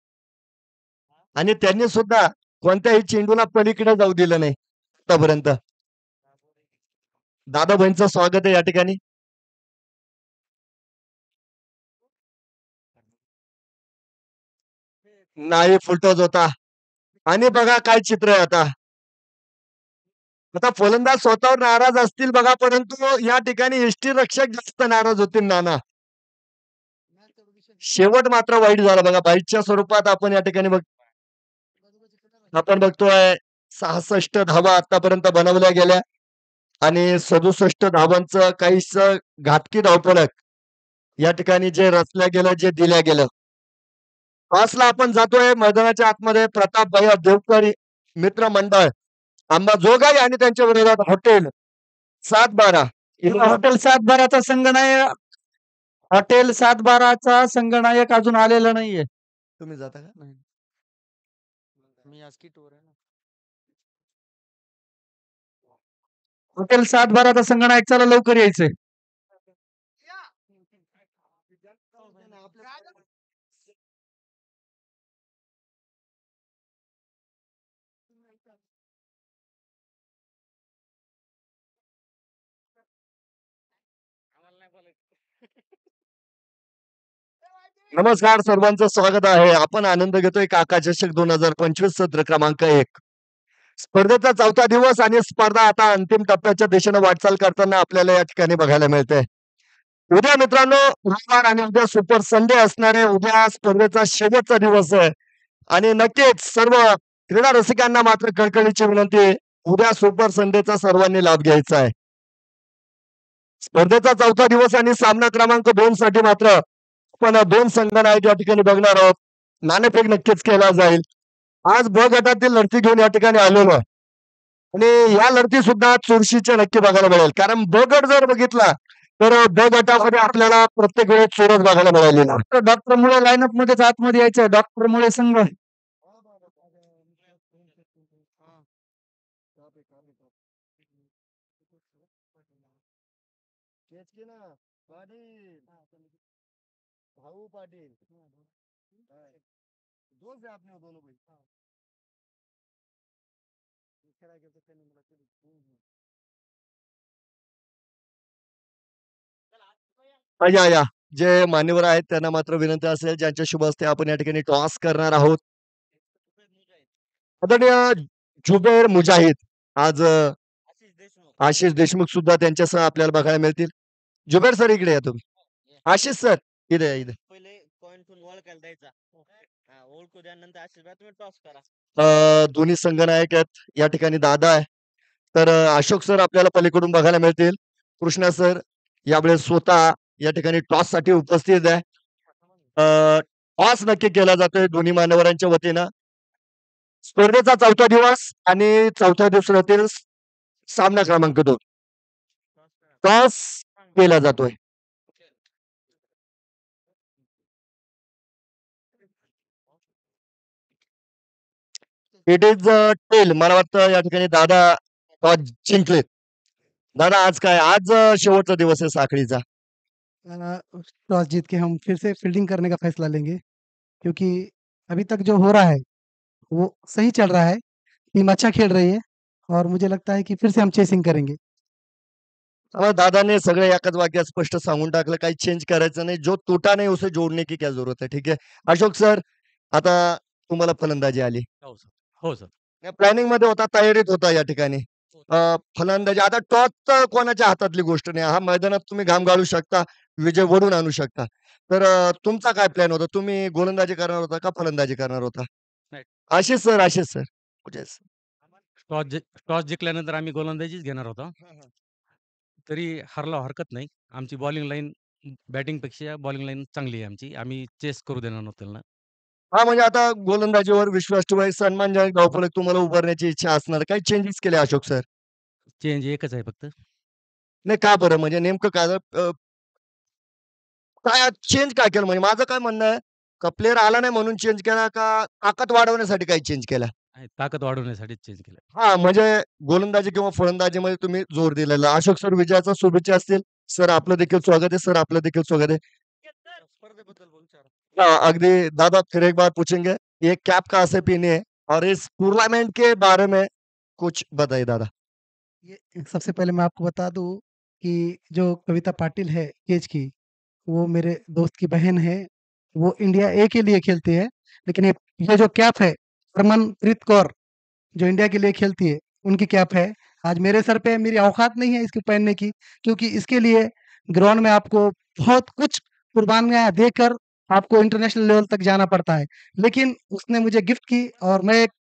आणि त्यांनी सुद्धा कोणत्याही चेंडूला पलीकडे जाऊ दिलं नाही आतापर्यंत. दादाभाईंचं स्वागत आहे या ठिकाणी. नाही फुलटोच होता. आणि बघा काय चित्र आहे आता. आता फलंदाज स्वतःवर नाराज असतील बघा, परंतु या ठिकाणी यष्टीरक्षक जास्त नाराज होतील नाना. शेवट मात्र वाईट झाला बघा. बाईटच्या स्वरूपात आपण या ठिकाणी आपण बघतोय 66 धावा आतापर्यंत बनवल्या गेल्या आणि 67 धावांचं काहीच घातकी धावफलक या ठिकाणी जे रचल्या गेलं, जे दिल्या गेलं. टॉसला आपण जातोय मैदानाच्या आतमध्ये प्रताप भैया देवकर मित्र मंडळ अंबाजोगाई आणि त्यांच्या विरोधात हॉटेल 712. हॉटेल 712चा संघनायक हॉटेल 712चा संघनायक अजून आलेला नाहीये. तुम्ही जाता का? मी आज किटवर आहे ना. हॉटेल 712चा संघनायक चला लवकर यायचंय. नमस्कार सर्वांचं स्वागत आहे. आपण आनंद घेतोय काका चषक 2025 सत्र क्रमांक 1. स्पर्धेचा 4था दिवस आणि स्पर्धा आता अंतिम टप्प्याच्या दिशेने वाटचाल करताना आपल्याला या ठिकाणी बघायला मिळते. उद्या मित्रांनो रविवार आणि उद्या सुपर संडे असणारे उद्या स्पर्धेचा शेवटचा दिवस आहे आणि नक्कीच सर्व क्रीडा रसिकांना मात्र कळकळीची विनंती उद्या सुपर संडेचा सर्वांनी लाभ घ्यायचा आहे. स्पर्धेचा 4था दिवस आणि सामना क्रमांक 2 साठी मात्र आपण 2 संघनायक या ठिकाणी बघणार आहोत. नाणेफेक नक्कीच केला जाईल. आज ब गटातील लढती घेऊन या ठिकाणी आलेलो आहे आणि या लढती सुद्धा चुरशीच्या नक्की बघायला मिळेल. कारण ब गट जर बघितला तर ब गटामध्ये आपल्याला प्रत्येक वेळेस चोरस बघायला मिळालेला. डॉक्टर मुळे लाईनअप मध्येच आतमध्ये यायचं. डॉक्टर मुळे संघ भाऊ पाटील दोस्त है आपने दोनों भाई. या, या. जे मान्यवर आहेत त्यांना मात्र विनंती असेल ज्यांच्या शुभ हस्ते आपण या ठिकाणी टॉस करणार आहोत. आदरणीय जुबैर मुजाहिद आज आशिष देशमुख सुद्धा त्यांच्यासह आपल्याला बघायला मिळतील. जुबैर सर इकडे या तुम्ही. आशिष सर इथे या, इथे. दोन्ही संघनायक आहेत या ठिकाणी दादा आहे. तर अशोक सर आपल्याला पलीकडून बघायला मिळतील. कृष्णा सर यावेळेस स्वतः या ठिकाणी टॉस साठी उपस्थित आहे. टॉस नक्की केला जातोय दोन्ही मान्यवरांच्या वतीनं. स्पर्धेचा चौथा दिवस आणि चौथ्या दिवसातील सामना क्रमांक 2 टॉस केला जातोय. इट इज टेल मला वाटतं या ठिकाणी दादा टॉस जिंकलेत. दादा आज काय आज शेवटचा दिवस आहे साखळीचा. टॉस जीत के हम फिर से फील्डिंग करने का फैसला लेंगे क्योंकि अभी तक जो हो रहा है वो सही चल रहा है, टीम अच्छा खेल रही है और मुझे लगता है कि फिर से हम चेसिंग करेंगे. दादाने सगळं एकाच वाक्यात स्पष्ट सांगून टाकलं काही चेंज करायचं नाही. जो टूटा नहीं उसे जोड़ने की क्या जरूरत है. ठीक आहे. अशोक सर आता तुम्हाला फलंदाजी आली. हो सर. हो सर. प्लॅनिंग मध्ये होता तयारीत होता या ठिकाणी. फलंदाजी आता टॉस तर कोणाच्या हातातली गोष्ट नाही. हा मैदानात तुम्ही घाम गाळू शकता, विजय वडून आणू शकता. तर तुमचा काय प्लॅन होता? तुम्ही गोलंदाजी करणार होता का फलंदाजी करणार होता? नाही. Ashish sir, Ashish sir. Yes. Toss जिंकल्यानंतर आम्ही गोलंदाजीच घेणार होतो. तरी हरला हरकत नाही. आमची बॉलिंग लाईन बॅटिंगपेक्षा बॉलिंग लाईन चांगली आहे आमची. आम्ही चेस करू देणार नव्हतो त्यांना. म्हणजे आता गोलंदाजीवर विश्वास ठेवाय सन्मानजनक धावफलक तुम्हाला उभारण्याची इच्छा असणार. काही चेंजेस केले अशोक सर? चेंज एकच आहे फक्त. नाही का बरं? म्हणजे नेमकं काय झालं? काय चेंज काय केलं? म्हणजे माझं काय म्हणणं आहे, का प्लेयर आला नाही म्हणून चेंज केला का ताकद वाढवण्यासाठी काही चेंज केला? नाही, ताकद वाढवण्यासाठीच चेंज केलं. म्हणजे गोलंदाजी किंवा फलंदाजीमध्ये तुम्ही जोर दिलेला. अशोक सर विजयाच्या शुभेच्छा असतील. सर आपलं देखील स्वागत है. सर आपलं देखील स्वागत है. अगदी दादा फिर एक बार पूछेंगे. ये कैप कहाँ से पीनी है और इस टूर्नामेंट के बारे में कुछ बताइए दादा. ये सबसे पहले मैं आपको बता दूं कि जो कविता पाटिल है केज की, वो मेरे दोस्त की बहन है। वो इंडिया ए के लिए खेलती है, लेकिन ये जो कैप है हरमनप्रीत कौर जो इंडिया के लिए खेलती है, उनकी कैप है। आज मेरे सर पे मेरी औकात नहीं है इसको पहनने की, क्योंकि इसके लिए ग्राउंड में आपको बहुत कुछ कुर्बानियाँ देकर आपको इंटरनेशनल लेवल तक जाना पड़ता है। लेकिन उसने मुझे गिफ्ट की और मैं एक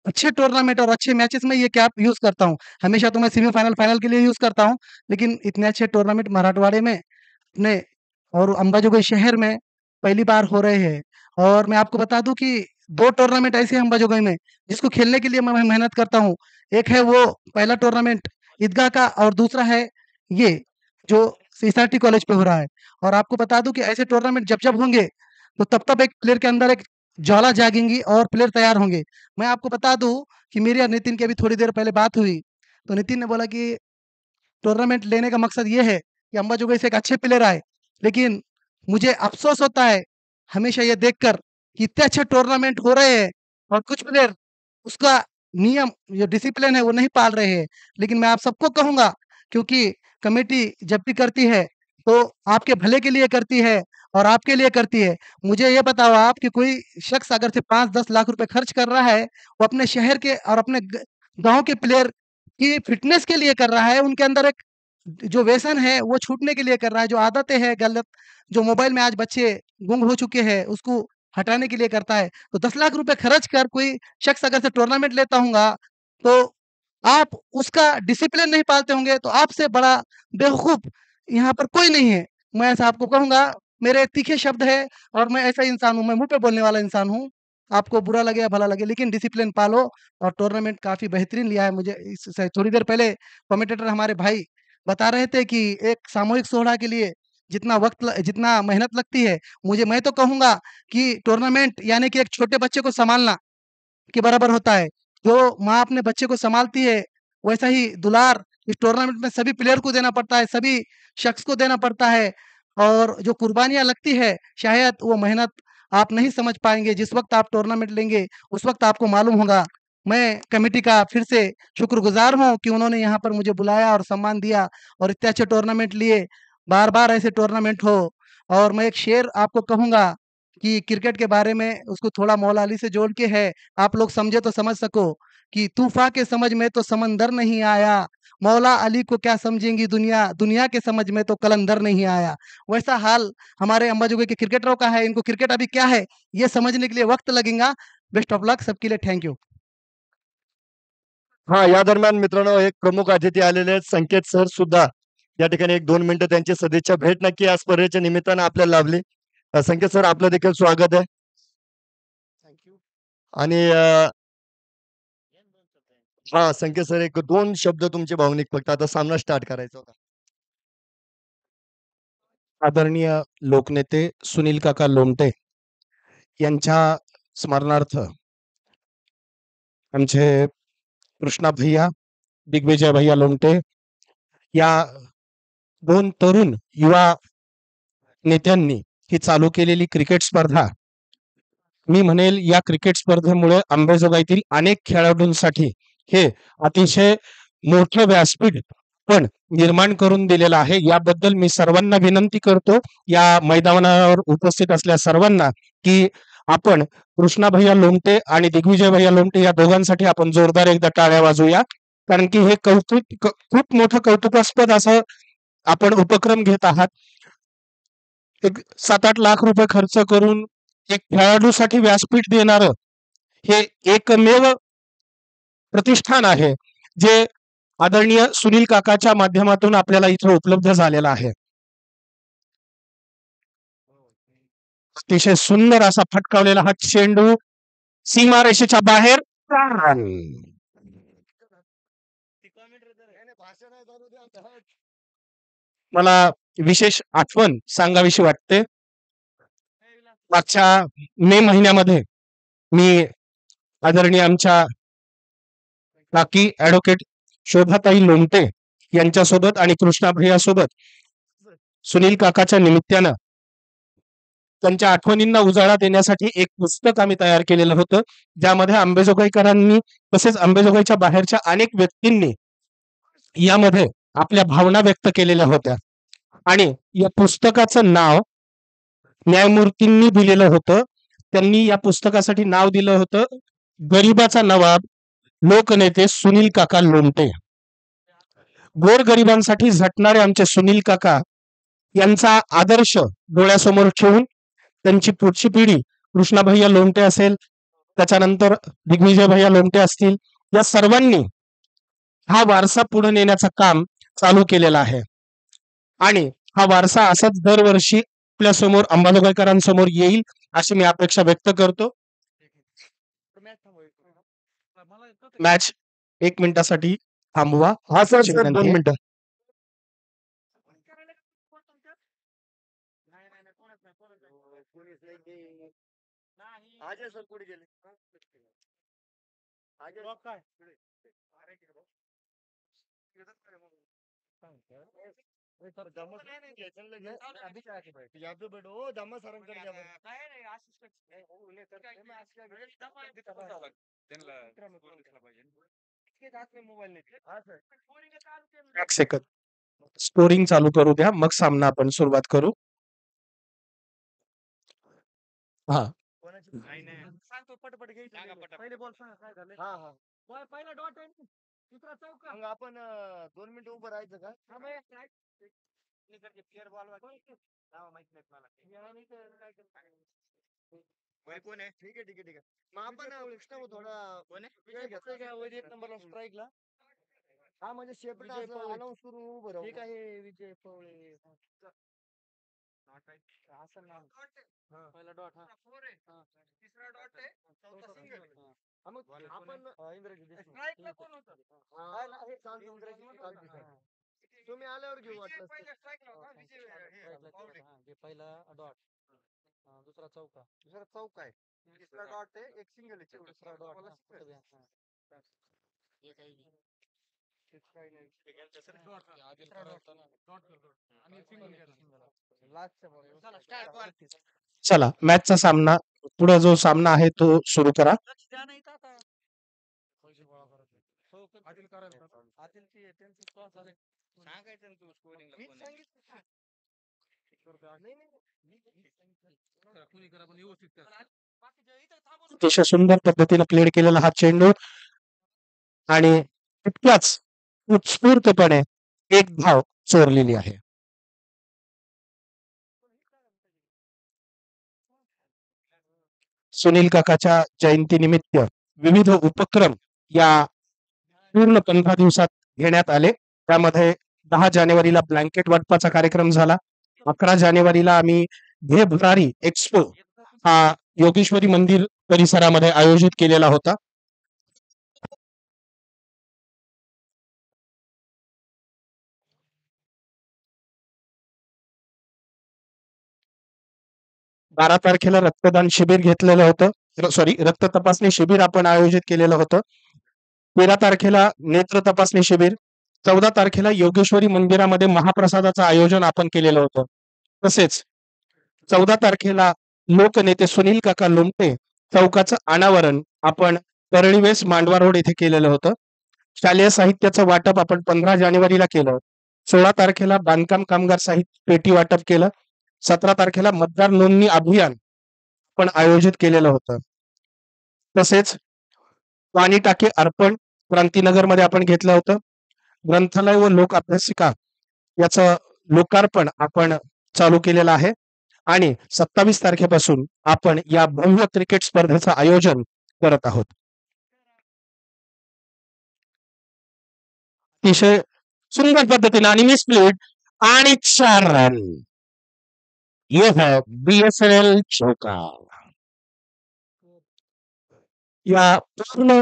अच्छे टूर्नामेंट और अच्छे मैचेस में ये कैप यूज़ करता हूँ। हमेशा तो मैं सेमीफाइनल, फाइनल के लिए यूज़ करता हूँ, लेकिन इतने अच्छे टूर्नामेंट मराठवाड़े में अपने और अंबाजोगाई शहर में पहली बार हो रहे हैं। और मैं आपको बता दूं कि 2 टूर्नामेंट ऐसे हैं अंबाजोगाई में जिसको खेलने के लिए मैं मेहनत करता हूँ। एक है वो पहला टूर्नामेंट ईदगाह का और दूसरा है ये जो सीएसआरटी कॉलेज पे हो रहा है। और आपको बता दूं कि ऐसे टूर्नामेंट जब-जब होंगे, तो तब-तब एक प्लेयर के अंदर एक ज्वाला जागेंगी और प्लेयर तैयार होंगे। मैं आपको बता दूं कि मेरी और नितिन की अभी थोड़ी देर पहले बात हुई, तो नितिन ने बोला कि टूर्नामेंट लेने का मकसद ये है कि अंबाजोगाई से एक अच्छे प्लेयर आए। लेकिन मुझे अफ़सोस होता है हमेशा ये देखकर कि इतने अच्छे टूर्नामेंट हो रहे हैं और कुछ प्लेयर उसका नियम जो डिसिप्लिन है वो नहीं पाल रहे हैं। लेकिन मैं आप सबको कहूँगा क्योंकि कमेटी जब भी करती है तो आपके भले के लिए करती है और आपके लिए करती है। मुझे ये बताओ आप कि कोई शख्स अगर से 5-10 लाख रुपए खर्च कर रहा है, वो अपने शहर के और अपने गाँव के प्लेयर की फ़िटनेस के लिए कर रहा है। उनके अंदर एक जो व्यसन है वो छूटने के लिए कर रहा है, जो आदतें हैं गलत, जो मोबाइल में आज बच्चे गुम हो चुके हैं, उसको हटाने के लिए करता है। तो 10 लाख रुपए खर्च कर कोई शख्स अगर से टूर्नामेंट लेता होगा, तो आप उसका डिसिप्लिन नहीं पालते होंगे, तो आपसे बड़ा बेवकूफ़ यहाँ पर कोई नहीं है। मैं ऐसा आपको कहूँगा, मेरे तीखे शब्द हैं और मैं ऐसा इंसान हूँ, मैं मुँह पे बोलने वाला इंसान हूँ। आपको बुरा लगे या भला लगे, लेकिन डिसिप्लिन पालो और टूर्नामेंट काफ़ी बेहतरीन लिया है मुझे इस स थोड़ी देर पहले कमेंटेटर हमारे भाई बता रहे थे कि एक सामूहिक सोहरा के लिए जितना मेहनत लगती है, मैं तो कहूँगा कि टूर्नामेंट यानी कि एक छोटे बच्चे को सँभालना के बराबर होता है। जो माँ अपने बच्चे को सँभालती है, वैसा ही दुलार इस टूर्नामेंट में सभी प्लेयर को देना पड़ता है, सभी शख्स को देना पड़ता है और जो कुर्बानियाँ लगती है, शायद वो मेहनत आप नहीं समझ पाएँगे। जिस वक़्त आप टूर्नामेंट लेंगे, उस वक़्त आपको मालूम होगा। मैं कमेटी का फिर से शुक्रगुज़ार हूँ कि उन्होंने यहाँ पर मुझे बुलाया और सम्मान दिया और इतने अच्छे टूर्नामेंट लिए बार-बार ऐसे टूर्नामेंट हो। और मैं एक शेर आपको कहूँगा कि क्रिकेट के बारे में उसको थोड़ा मौला अली से जोड़ के है, आप लोग समझे तो समझ सको कि तूफ़ान के समझ में तो समंदर नहीं आया, मौला अली को क्या समझेंगी दुनिया, दुनिया के समझ में तो कलंदर नहीं आया। वैसा हाल हमारे अंबाजोगाई के क्रिकेटरों का है, इनको क्रिकेट अभी क्या है, ये समझने के लिए वक़्त लगेगा। बेस्ट ऑफ लक सबके लिए, थैंक यू। हां, या दरम्यान मित्रांनो एक प्रमुख अतिथी आलेले आहेत. संकेत सर सुद्धा या ठिकाणी 1-2 मिनिटं त्यांची सदिच्छा भेट नक्की या स्पर्धेच्या निमित्तानं आपल्याला लाभली. संकेत सर आपलं देखील स्वागत आहे. आणि हां, संकेत सर एक 2 शब्द तुमचे भावनिक फक्त आता सामना स्टार्ट करायचा होता. आदरणीय लोकनेते सुनील काका लोमटे यांच्या स्मरणार्थ आमचे कृष्णा भैया, दिग्विजय भैया लोमटे या 2 तरुण युवा नेत्यांनी ही चालू केलेली क्रिकेट स्पर्धा, मी म्हणेल या क्रिकेट स्पर्धेमुळे अंबाजोगाईतील अनेक खेळाडूंसाठी हे अतिशय मोठं व्यासपीठ पण निर्माण करून दिलेलं आहे. याबद्दल मी सर्वांना विनंती करतो, या मैदानावर उपस्थित असलेल्या सर्वांना, की आपण कृष्णा भैया लोमटे आणि दिग्विजय भैया लोमटे या दोघांसाठी आपण जोरदार एकदा टाळ्या वाजवूया. कारण की हे खूप मोठं कौतुकास्पद असं आपण उपक्रम घेत आहात. एक 7-8 लाख रुपये खर्च करून एक खेळाडूसाठी व्यासपीठ देणारं हे एकमेव प्रतिष्ठान आहे, जे आदरणीय सुनील काकाच्या माध्यमातून आपल्याला इथे उपलब्ध झालेलं आहे. अतिशय सुंदर असा फटकावलेला हा चेंडू सीमारेषेच्या बाहेर. मला विशेष आठवण सांगावीशी वाटते. मागच्या मे महिन्यामध्ये मी आदरणीय आमच्या काकी ऍडव्होकेट शोभाताई लोमटे यांच्यासोबत आणि कृष्णा भैया सोबत सुनील काकाच्या निमित्तानं त्यांच्या आठवणींना उजाळा देण्यासाठी एक पुस्तक आम्ही तयार केलेलं होतं, ज्यामध्ये अंबाजोगाईकरांनी तसेच अंबाजोगाईच्या बाहेरच्या अनेक व्यक्तींनी यामध्ये आपल्या भावना व्यक्त केलेल्या होत्या. आणि या पुस्तकाचं नाव न्यायमूर्तींनी दिलेलं होतं. त्यांनी या पुस्तकासाठी नाव दिलं होतं गरिबाचा नवाब, लोकनेते सुनील काका लोमटे. गोरगरिबांसाठी झटणारे आमचे सुनील काका यांचा आदर्श डोळ्यासमोर ठेवून त्यांची पुढची पिढी कृष्णा भैया लोमटे असेल, त्याच्यानंतर दिग्विजय भैया लोमटे असतील, या सर्वांनी हा वारसा पुढे नेण्याचं काम चालू केलेलं आहे. आणि हा वारसा असाच दरवर्षी आपल्या समोर अंबाजोगाईकरांसमोर येईल अशी मी अपेक्षा व्यक्त करतो. मॅच 1 मिनिटासाठी थांबवा. हां सर, अशी सर 2 विनंती आहे. मिनिटं. अजय सर कुठे गेले? एक सेकंद स्कोरिंग चालू करू द्या, मग सामना आपण सुरुवात करू. हा सांगतो पटपट घ्यायचं. पहिले बॉल सांगा काय झालं. हा हा पहिला डॉट आहे, दुसरा चौका. मग आपण 2 मिनिटं उभं राहायचं का? फेअर बॉल माहित नाही मला. कोण आहे? ठीक आहे ठीक आहे ठीक आहे. मग आपण कृष्णा थोडा वेळ घेतोय का वैदिक नंबरला स्ट्राईकला? हा म्हणजे शेपट असं अनाउन्स करून उभं राहू. ठीक आहे विजय पवळे. असं नाव. पहिला डॉट. हा तिसरा डॉट आहे, चौथा सिंगल. मग आपण इंद्रजित देशमुख. स्ट्राईकला कोण होतं? हे चालतं इंद्रजित चालतं. तुम्ही आल्यावर घेऊ वाटलं. पहिला स्ट्राईकला होता विजय पहिला डॉट, दुसरा चौका. दुसरा चौका आहे, तिसरा डॉट आहे, एक सिंगल आहे. दुसरा डॉट चला मॅचचा सामना, पुढे जो सामना आहे तो सुरू करा. अतिशय सुंदर पद्धतीने प्लेड केलेला हा चेंडू आणि तितक्याच उत्स्फूर्तपणे एक धाव चोरलेली आहे. सुनील काकाच्या जयंतीनिमित्त विविध उपक्रम या पूर्ण 15 दिवसात घेण्यात आले. त्यामध्ये 10 जानेवारीला ब्लँकेट वाटपाचा कार्यक्रम झाला. 11 जानेवारीला आम्ही घे भरारी एक्सपो हा योगेश्वरी मंदिर परिसरामध्ये आयोजित केलेला होता. बारा तारखेला रक्तदान शिबिर घेतलेलं होतं. सॉरी, रक्त तपासणी शिबिर आपण आयोजित केलेलं होतं. 13 तारखेला नेत्र तपासणी शिबिर. 14 तारखेला योगेश्वरी मंदिरामध्ये महाप्रसादाचं आयोजन आपण केलेलं होतं. तसेच 14 तारखेला लोकनेते सुनील काका लोमटे चौकाचं अनावरण आपण परळीवेस मांडवा रोड येथे केलेलं होतं. शालेय साहित्याचं वाटप आपण 15 जानेवारीला केलं. 16 तारखेला बांधकाम कामगार साहित्य पेटी वाटप केलं. 17 तारखेला मतदार नोंदणी अभियान पण आयोजित केलेलं होतं. तसेच पाणी टाकी अर्पण क्रांतीनगरमध्ये आपण घेतलं होतं. ग्रंथालय व लोक अभ्यासिका याचं लोकार्पण आपण चालू केलेलं आहे आणि 27 तारखेपासून आपण या भव्य क्रिकेट स्पर्धेचं आयोजन करत आहोत. अतिशय सुंदर पद्धतीने आणि मिस प्लेड आणि 4 रन. ये है BSNL चौका. या पूर्ण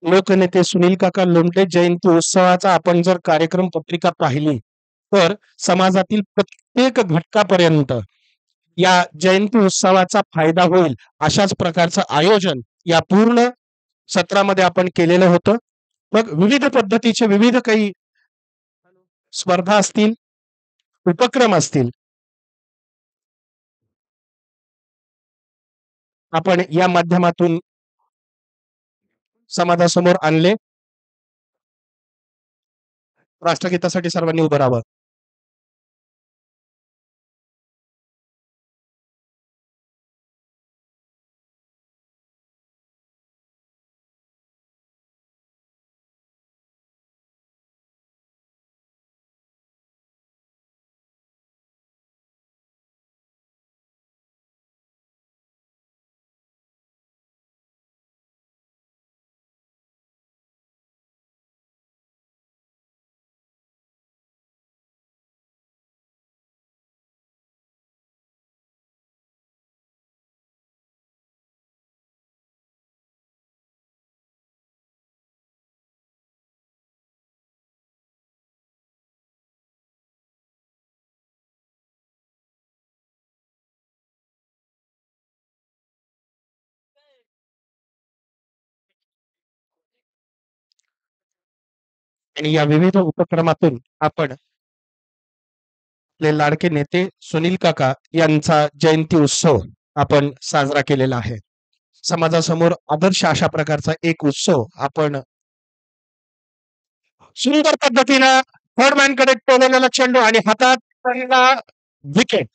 लोकनेते सुनील काका लोमटे जयंती उत्सवाचा आपण जर कार्यक्रम पत्रिका पाहिली तर समाजातील प्रत्येक घटकापर्यंत या जयंती उत्सवाचा फायदा होईल अशाच प्रकारचं आयोजन या पूर्ण सत्रामध्ये आपण केलेलं होतं. मग विविध पद्धतीचे विविध काही स्पर्धा असतील, उपक्रम असतील, आपण या माध्यमातून समाजासमोर आणले. राष्ट्रगीतासाठी सर्वांनी उभं राहावं. आणि या विविध उपक्रमातून आपण आपले लाडके नेते सुनील काका यांचा जयंती उत्सव आपण साजरा केलेला आहे. समाजासमोर आदर्श अशा प्रकारचा एक उत्सव आपण सुंदर पद्धतीनं थर्ड कडे टोलवलेला चेंडू आणि हातात पहिला विकेट.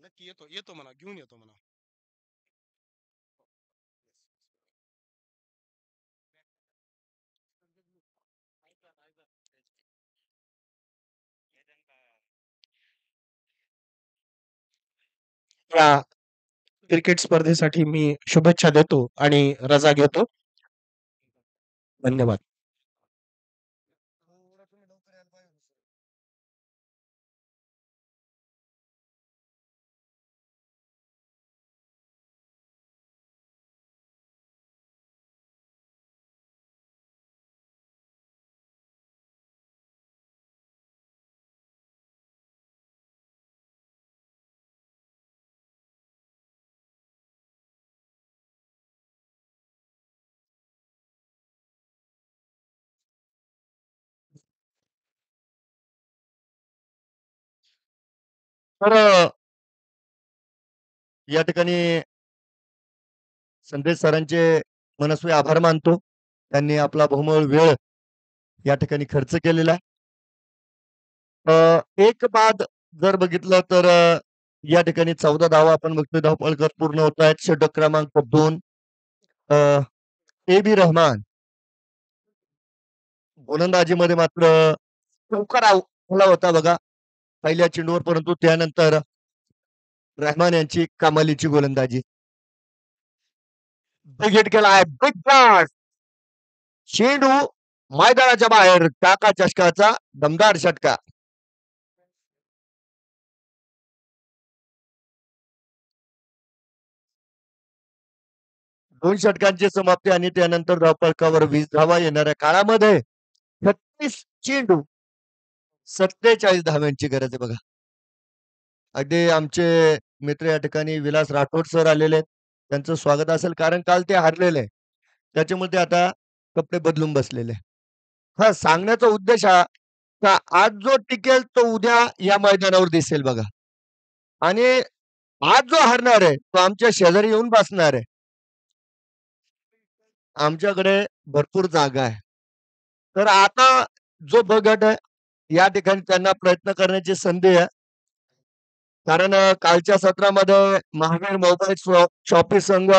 नक्की येतो येतो म्हणा, घेऊन येतो म्हणा. या क्रिकेट स्पर्धेसाठी मी शुभेच्छा देतो आणि रजा घेतो. धन्यवाद. तर या ठिकाणी संदेश सरांचे मनस्वी आभार मानतो. त्यांनी आपला बहुमोल वेळ या ठिकाणी खर्च केलेला आहे. एक बाद जर बघितलं तर या ठिकाणी 14 धावा आपण बघतोय धावपळ पूर्ण होत आहेत. षटक क्रमांक 2 ए बी रहमान गोलंदाजीमध्ये मात्र चौकार आला होता बघा पहिल्या चेंडूवर, परंतु त्यानंतर रहमान यांची कमालीची गोलंदाजी. बिग हिट केला आहे, बिग ब्लास्ट चेंडू मैदानाच्या बाहेर, टाका चषकाचा दमदार षटका. दोन षटकांची समाप्ती आणि त्यानंतर धावफलकावर 20 धावा येणाऱ्या काळामध्ये 36 चेंडू 47 धाव्यांची गरज आहे बघा. अगदी आमचे मित्र या ठिकाणी विलास राठोड सर आलेले आहेत. त्यांचं स्वागत असेल कारण काल ते हारलेले आहे. त्याच्यामुळे ते आता कपडे बदलून बसलेले. हा सांगण्याचा उद्देश हा का आज जो टिकेल तो उद्या या मैदानावर दिसेल बघा. आणि आज जो हारणार आहे तो आमच्या शेजारी येऊन बसणार आहे. आमच्याकडे भरपूर जागा आहे. तर आता जो ब गट आहे या ठिकाणी त्यांना प्रयत्न करण्याची संधी आहे. कारण कालच्या सत्रामध्ये महावीर मोबाईल शॉपी संघ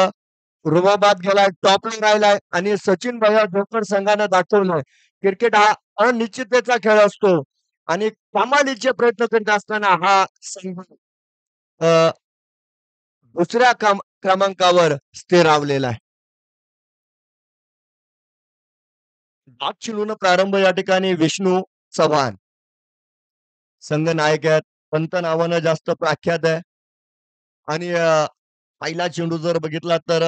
रुबाबात गेलाय, टॉपला राहिलाय आणि सचिन भैया जोकर संघानं दाखवलंय क्रिकेट हा अनिश्चिततेचा खेळ असतो आणि कमालीचे प्रयत्न करीत असताना हा संघ अ, दुसऱ्या क्रमांकावर स्थिरावलेला आहे. चेंडून प्रारंभ या ठिकाणी विष्णू चव्हाण संघ नायक आहेत. पंत नावानं जास्त प्रख्यात आहे आणि पहिला चेंडू जर बघितला तर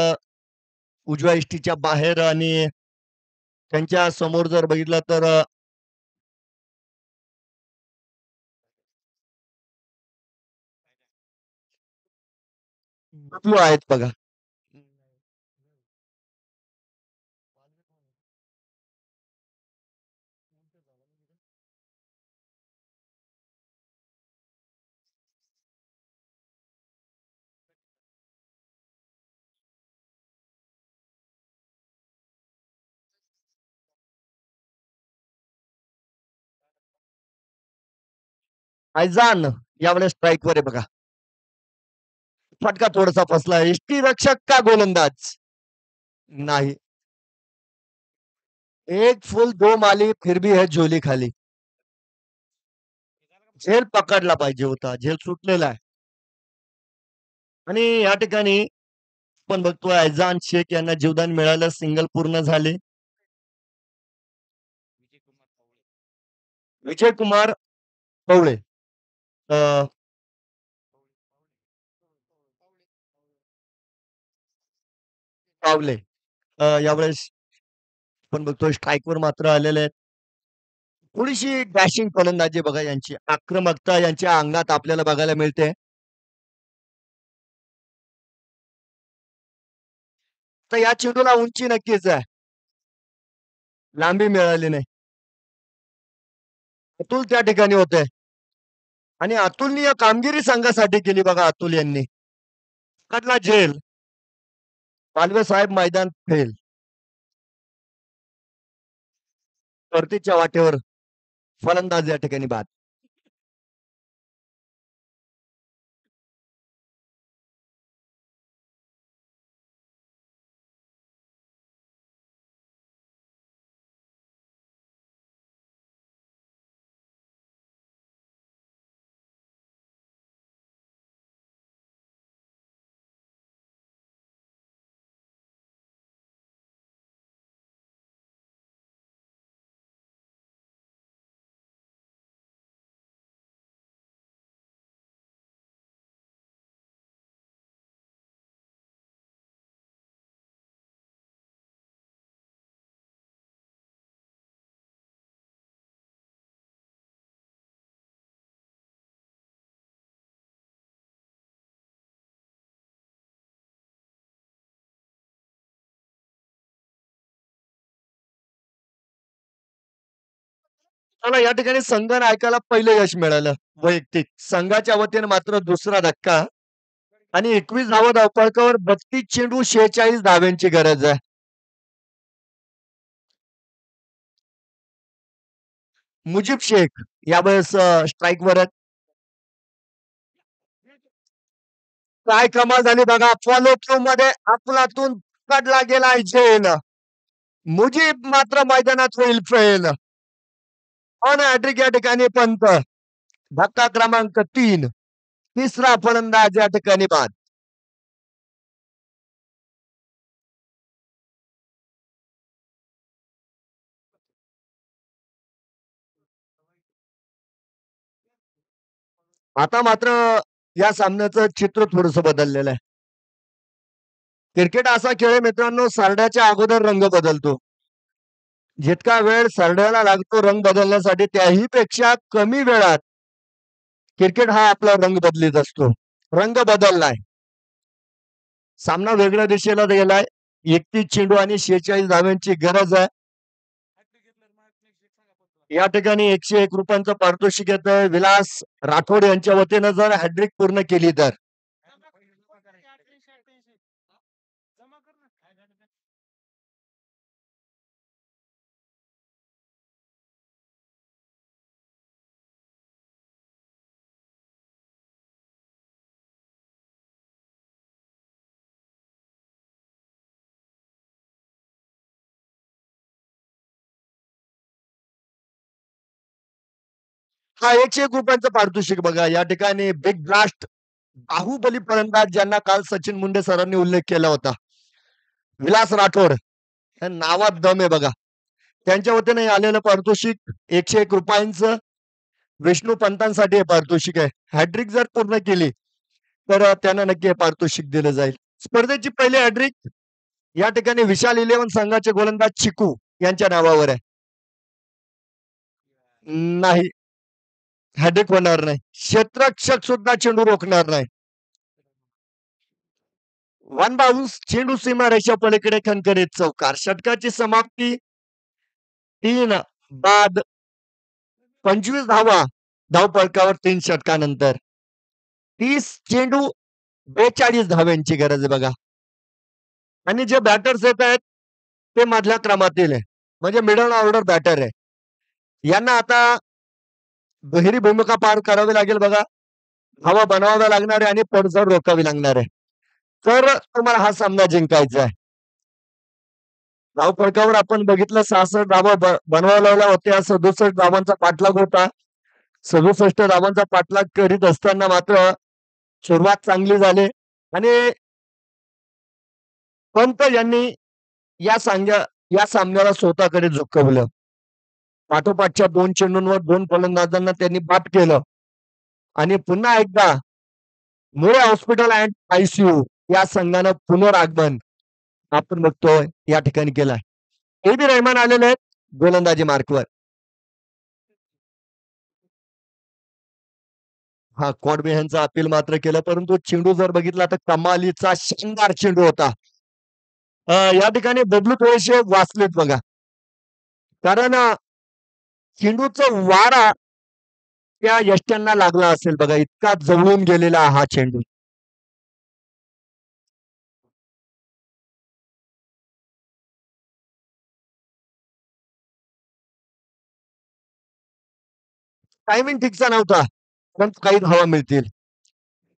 उजव्या इष्टीच्या बाहेर आणि त्यांच्या समोर जर बघितलं तर बदलू आहेत बघा. ऐजान यावेळेस स्ट्राईकवर आहे बघा. फटका थोडासा फसला. इष्टी रक्षक का गोलंदाज नाही. एक फुल दो माली फिर भी है झोली खाली. झेल पकडला पाहिजे होता. झेल सुटलेला आहे. आणि या ठिकाणी आपण बघतोय ऐजान शेख यांना जीवदान मिळालं. सिंगल पूर्ण झाले. विजय कुमार पवळे पावले यावेळेस आपण बघतोय स्ट्राईकवर मात्र आलेले आहेत. थोडीशी डॅशिंग फलंदाजी बघा यांची. आक्रमकता यांच्या अंगात आपल्याला बघायला मिळते. तर या चेंडूला उंची नक्कीच आहे. लांबी मिळाली नाही. अतुल त्या ठिकाणी होते आणि अतुलनीय कामगिरी संघासाठी केली बघा अतुल यांनी. कडला झेल पालवे साहेब मैदान फेल. परतीच्या वाटेवर फलंदाज या ठिकाणी बाद. मला या ठिकाणी संघ नायकाला पहिलं यश मिळालं वैयक्तिक. संघाच्या वतीने मात्र दुसरा धक्का आणि 21 धावा धावफलकावर 32 चेंडू 46 धाव्यांची गरज आहे. मुजीब शेख यावेळेस स्ट्राईकवर आहेत. काय कमाल झाली बघा. फॉलो थ्रू मध्ये अफलातून काढला गेला झेल. मुजीब मात्र मैदानात होईल फेल. ऑन हॅट्रिक या ठिकाणी पंत. धक्का क्रमांक 3. तिसरा फलंदाज या ठिकाणी बाद. आता मात्र या सामन्याचं चित्र थोडंसं बदललेलं आहे. क्रिकेट असा खेळ आहे मित्रांनो, सरड्याच्या अगोदर रंग बदलतो. जितका वेळ सरड्याला लागतो रंग बदलण्यासाठी त्याही पेक्षा कमी वेळात क्रिकेट हा आपला रंग बदलीत असतो. रंग बदललाय. सामना वेगळ्या दिशेला गेलाय. 31 चेंडू आणि 46 धाव्यांची गरज आहे. या ठिकाणी 101 रुपयांचं पारितोषिक येतंय विलास राठोड यांच्या वतीनं जर हॅट्रिक पूर्ण केली तर. हा 101 रुपयांचं पारितोषिक बघा. या ठिकाणी बिग ब्लास्ट बाहुबली फलंदाज ज्यांना काल सचिन मुंडे सरांनी उल्लेख केला होता. विलास राठोड या नावात दम आहे बघा. त्यांच्या वतीने आलेलं पारितोषिक 101 रुपयांचं. विष्णू पंतांसाठी हे पारितोषिक आहे. हॅट्रिक जर पूर्ण केली तर त्यांना नक्की हे पारितोषिक दिलं जाईल. स्पर्धेची पहिली हॅट्रिक या ठिकाणी विशाल 11 संघाचे गोलंदाज चिकू यांच्या नावावर आहे. नाही, हॅट्रिक होणार नाही. क्षेत्ररक्षक सुद्धा चेंडू रोखणार नाही. 1 बाउन्स चेंडू सीमारेषा पलीकडे खणखणीत चौकार. षटकाची समाप्ती 3 बाद 25 धावा धावफलकावर 3 षटकानंतर. 30 चेंडू 42 धाव्यांची गरज आहे बघा. आणि जे बॅटर्स येत आहेत ते मधल्या क्रमातील आहे, म्हणजे मिडल ऑर्डर बॅटर आहे. यांना आता दुहेरी भूमिका पार करावी लागेल बघा. धावा बनवाव्या लागणार आहे आणि पडझड रोखावी लागणार आहे. तर तुम्हाला हा सामना जिंकायचा आहे. धावफलकावर आपण बघितलं 66 धावा बनवायला होत्या. 67 धावांचा पाठलाग होता. 67 धावांचा पाठलाग करीत असताना मात्र सुरुवात चांगली झाली आणि पंत यांनी या सामन्याला स्वतःकडे झुकवलं. पाठोपाठच्या 2 चेंडूंवर 2 फलंदाजांना त्यांनी बाद केलं आणि पुन्हा एकदा मुळे हॉस्पिटल अँड आयसीयू या संघानं पुनरागमन आपण बघतोय या ठिकाणी केलाय. एबी रहमान आलेले आहेत गोलंदाजी मार्कवर. हा कॉडबे यांचं अपील मात्र केलं, परंतु चेंडू जर बघितला तर कमालीचा शानदार चेंडू होता. या ठिकाणी बदलू थोडेसे वाचलेत बघा, कारण चेंडूचा वारा त्या यष्ट्यांना लागला असेल बघा. इतका जवळून गेलेला हा चेंडू. टायमिंग ठीकचा नव्हता, पण काही धावा मिळतील.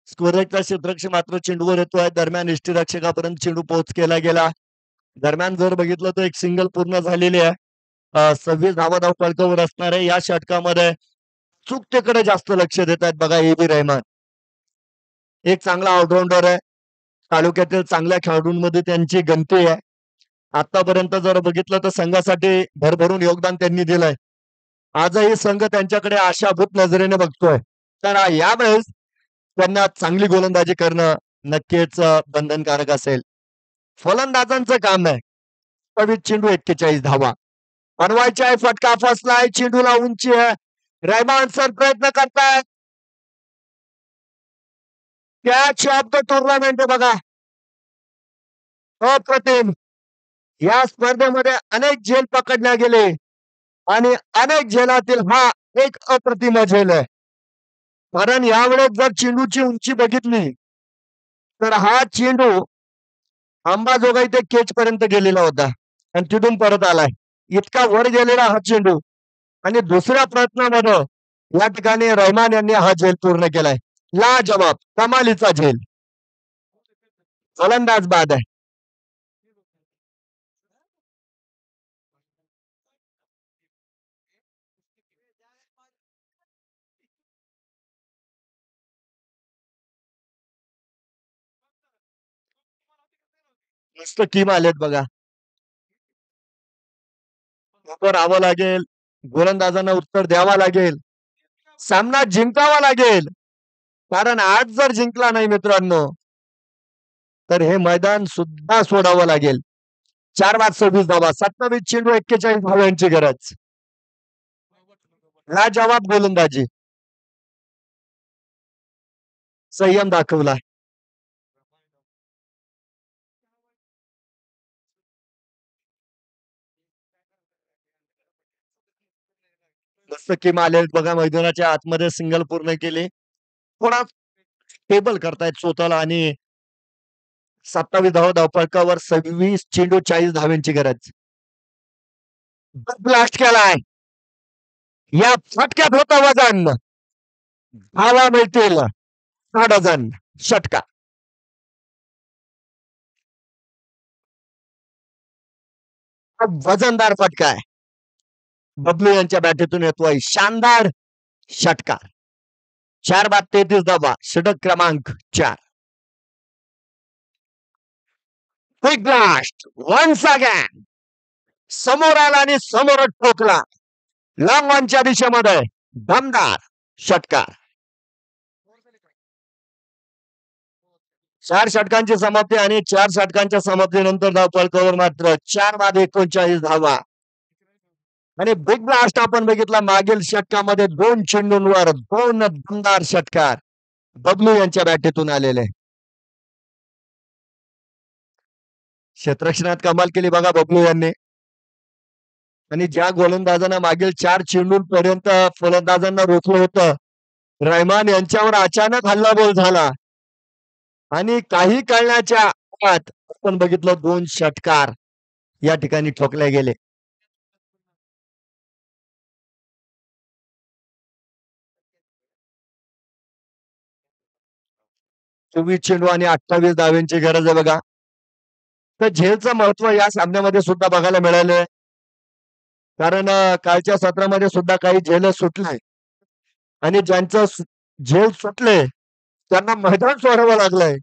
स्कोररचा क्षेत्ररक्षक मात्र चेंडूवर येतोय. दरम्यान यष्टीरक्षकापर्यंत चेंडू पोहोच केला गेला. दरम्यान जर बघितलं तर एक सिंगल पूर्ण झालेली आहे. 26 धावा धावफलकावर असणार आहे. या षटकामध्ये चुकतेकडे जास्त लक्ष देत आहेत बघा एबी रहमान. एक चांगला ऑलराऊंडर आहे. तालुक्यातील चांगल्या खेळाडूंमध्ये त्यांची गणती आहे. आतापर्यंत जर बघितलं तर संघासाठी भरभरून योगदान त्यांनी दिलंय. आजही संघ त्यांच्याकडे आशाभूत नजरेने बघतोय. तर यावेळेस त्यांना चांगली गोलंदाजी करणं नक्कीच बंधनकारक असेल. फलंदाजांचं काम आहे. 22 चेंडू 41 धावा बनवायचे आहे. फटका फसलाय. चेंडूला उंची आहे. रहमान सर प्रयत्न करतायत. कॅच ऑफ द टुर्नामेंट आहे बघा. अप्रतिम. या स्पर्धेमध्ये अनेक झेल पकडल्या गेले. आणि अनेक झेलातील हा एक अप्रतिम झेल आहे. कारण यावेळेस जर चेंडूची उंची बघितली तर हा चेंडू अंबाजोगाई ते केच पर्यंत गेलेला होता आणि तिथून परत आलाय. इतका वर गेलेला हा चेंडू आणि दुसऱ्या प्रयत्नामध्ये या ठिकाणी रहमान यांनी हा झेल पूर्ण केलाय. लाजवाब कमालीचा झेल. फलंदाज बाद आहे. मस्त टीम आलेत बघा. उभं राहावं लागेल. गोलंदाजांना उत्तर द्यावं लागेल. सामना जिंकावा लागेल. कारण आज जर जिंकला नाही मित्रांनो तर हे मैदान सुद्धा सोडावं लागेल. 4 बाद 26 धावा 27 चेंडू 41 धाव्यांची गरज. लाजवाब गोलंदाजी. संयम दाखवला. मस्त टीम आले बघा मैदानाच्या आतमध्ये सिंगल पूर्ण केले. थोडा टेबल करतायत स्वतःला आणि 27 धावा धावफलकावर 26 चेंडू 40 धाव्यांची गरज. ब्लास्ट केलाय. या फटक्यात होता वजन. धावा मिळतील 6 डझन. षटकार. वजनदार फटका आहे. बबलू यांच्या बॅटीतून येतोय शानदार षटकार. 4 बाद 33 धावा. षटक क्रमांक 4. Quick blast once again. समोर आला आणि समोर ठोकला. लॉंग ऑनच्या दिशेमध्ये दमदार षटकार. 4 षटकांची समाप्ती आणि 4 षटकांच्या समाप्तीनंतर धावफलकावर मात्र 4 बाद 39 धावा. आणि बिग ब्लास्ट आपण बघितला मागील षटकामध्ये 2 चेंडूंवर 2 दमदार षटकार बबलू यांच्या बॅटीतून आलेले. क्षेत्ररक्षणात कमाल केली बघा बबलू यांनी. आणि ज्या गोलंदाजांना मागील 4 चेंडूंपर्यंत फलंदाजांना रोखलं होतं रहमान यांच्यावर अचानक हल्लाबोल झाला आणि काही कळण्याच्या आत आपण बघितलं 2 षटकार या ठिकाणी ठोकले गेले. चोवीस चेंडू आणि 28 धाव्यांची गरज आहे बघा. तर झेलचं महत्व या सामन्यामध्ये सुद्धा बघायला मिळालं. कारण कालच्या सत्रामध्ये सुद्धा काही झेल सुटले आणि ज्यांचं झेल सुटले त्यांना मैदान सोडावं लागलंय.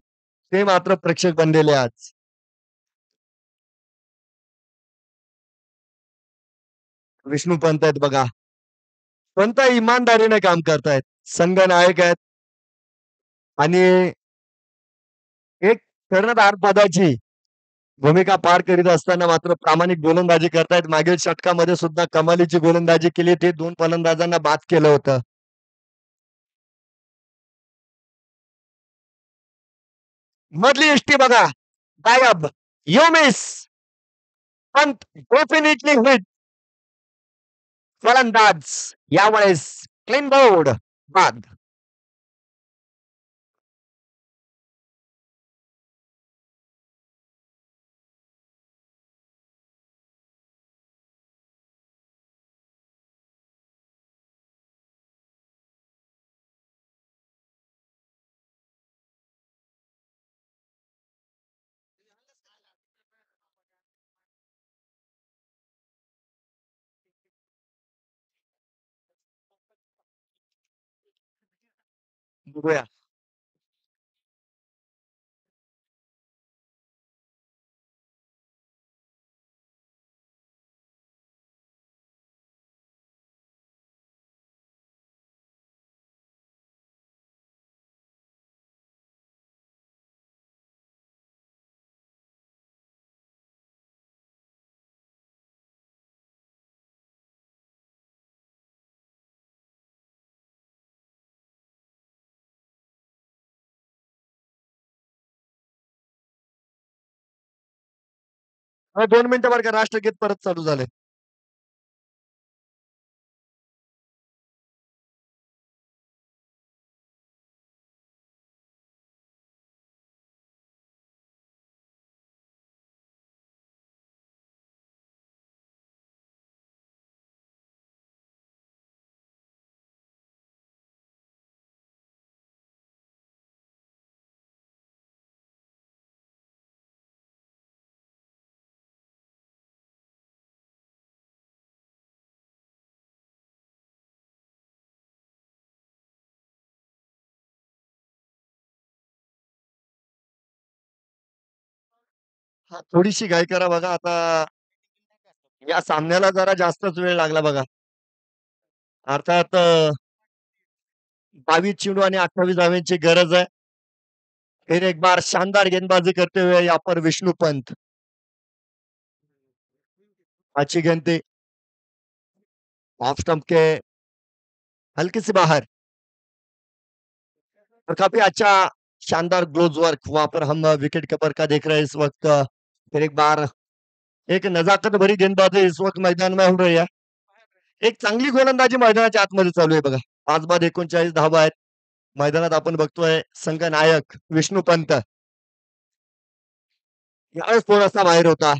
ते मात्र प्रेक्षक बनलेले आज. विष्णू पंत आहेत बघा. पंत इमानदारीने काम करतायत. संघ नायक आहेत आणि एक कर्णधार पदाची भूमिका पार करीत असताना मात्र प्रामाणिक गोलंदाजी करतायत. मागील षटकामध्ये सुद्धा कमालीची गोलंदाजी केली. ते 2 फलंदाजांना बाद केलं होतं. मधली इष्टी बघा गायब. You miss. Pant definitely hit. फलंदाज यावेळेस क्लीन बोर्ड बाद. बघूया. हा, 2 मिनिटं बरं का राष्ट्रगीत परत चालू झाले. हां, थोडीशी घाई करा बघा आता या सामन्याला जरा जास्तच वेळ लागला बघा. अर्थात 22 चेंडू आणि 28 धावांची गरज आहे. फिर एक बार शानदार गेंदबाजी करते हुए यहाँ पर विष्णु पंत. अच्छी गेंद थी. ऑफ स्टंप के हल्के से बाहर. और काफी अच्छा शानदार ग्लोव्स वर्क वहां पर हम विकेट कीपर का देख रहे हैं इस वक्त. फिर एक बार एक नजाकत भरी गेंदबाजी इस वक्त मैदान में हो रही है. एक चांगली गोलंदाजी मैदानाच्या आतमध्ये चालू आहे बघा. 5 बाद 39 धावा आहेत. मैदानात आपण बघतोय संघ नायक विष्णू पंत. यावेळेस थोडासा बाहेर होता.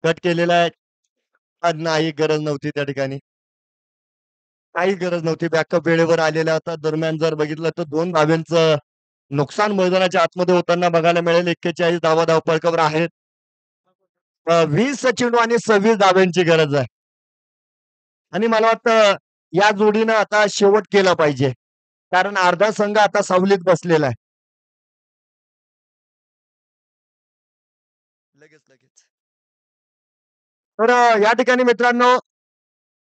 कट केलेला आहे. आज नाही गरज नव्हती त्या ठिकाणी. काही गरज नव्हती. बॅकअप वेळेवर आलेला होता. दरम्यान जर बघितलं तर 2 धावांचं नुकसान मैदानाच्या आतमध्ये होताना बघायला मिळेल. 41 धावा धावफलकावर आहेत. 20 चेंडू आणि 26 धावांची गरज आहे. आणि मला वाटतं या जोडीनं आता शेवट केला पाहिजे. कारण अर्धा संघ आता सावलीत बसलेला आहे. लगेच. तर या ठिकाणी मित्रांनो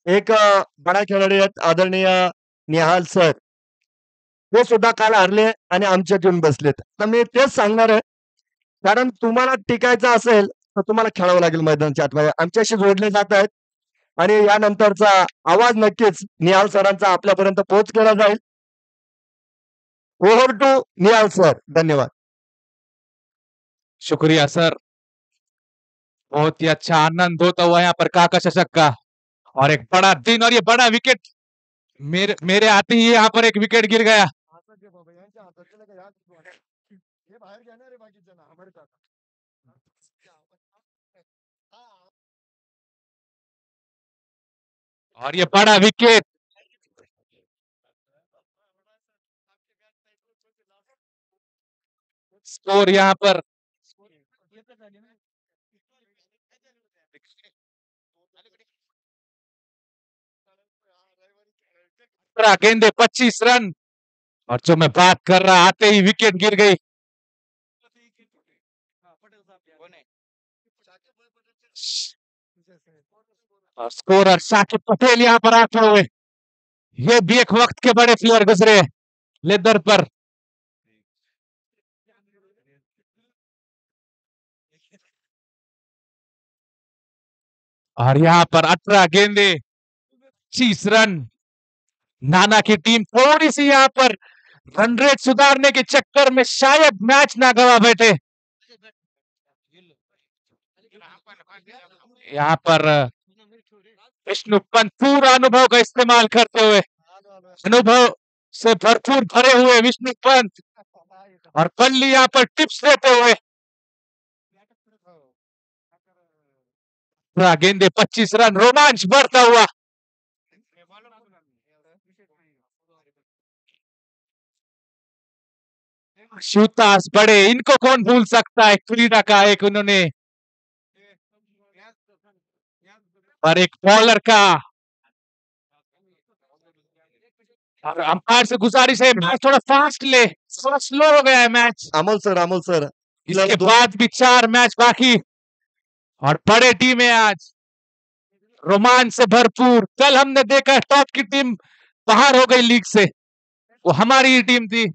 एक बडा खेळाडू आहेत आदरणीय निहाल सर. ते सुद्धा काल हरले आणि आमच्यात येऊन बसलेत. तर मी तेच सांगणार आहे. कारण तुम्हाला टिकायचं असेल तर तुम्हाला खेळावं लागेल मैदानाच्या आतमध्ये. आमच्याशी जोडले जात आहेत आणि यानंतरचा आवाज नक्कीच निहाल सरांचा आपल्यापर्यंत पोहोच केला जाईल. Over to Nihal sir. धन्यवाद. शुक्रिया सर, बहुत ही अच्छा आनंद होता हुआ यहाँ पर काका शशक का, और एक बड़ा दिन और ये बड़ा विकेट मेरे आते ही यहाँ पर एक विकेट गिर गया। और ये बड़ा विकेट स्कोर यहाँ पर गेंदे 25 रन, और जो मैं बात कर रहा आते ही विकेट गिर गई। और स्कोरर शाकिब पटेल यहाँ पर आते हुए, ये भी एक वक्त के बड़े प्लेयर गुजरे लेदर पर। और यहाँ पर 18 गेंदे 25 रन। नाना की टीम थोड़ी सी यहाँ पर रन रेट सुधारने के चक्कर में शायद मैच ना गवा बैठे। यहाँ पर विष्णु पंत पूरा अनुभव का इस्तेमाल करते हुए, अनुभव से भरपूर भरे हुए विष्णु पंत, और बल्ली यहाँ पर टिप्स देते हुए, गेंदे 25 रन, रोमांच बढ़ता हुआ। शिवतास बड़े, इनको कौन भूल सकता है, क्रीडा का एक उन्होंने, और एक बॉलर का, और अंपायर से गुजारिश है मैच थोड़ा फास्ट ले, थोड़ा स्लो हो गया है मैच। अमोल सर इसके बाद भी 4 मैच बाकी, और बड़े टीम है आज, रोमांच से भरपूर। कल हमने देखा टॉप की टीम बाहर हो गई लीग से, वो हमारी ही टीम थी।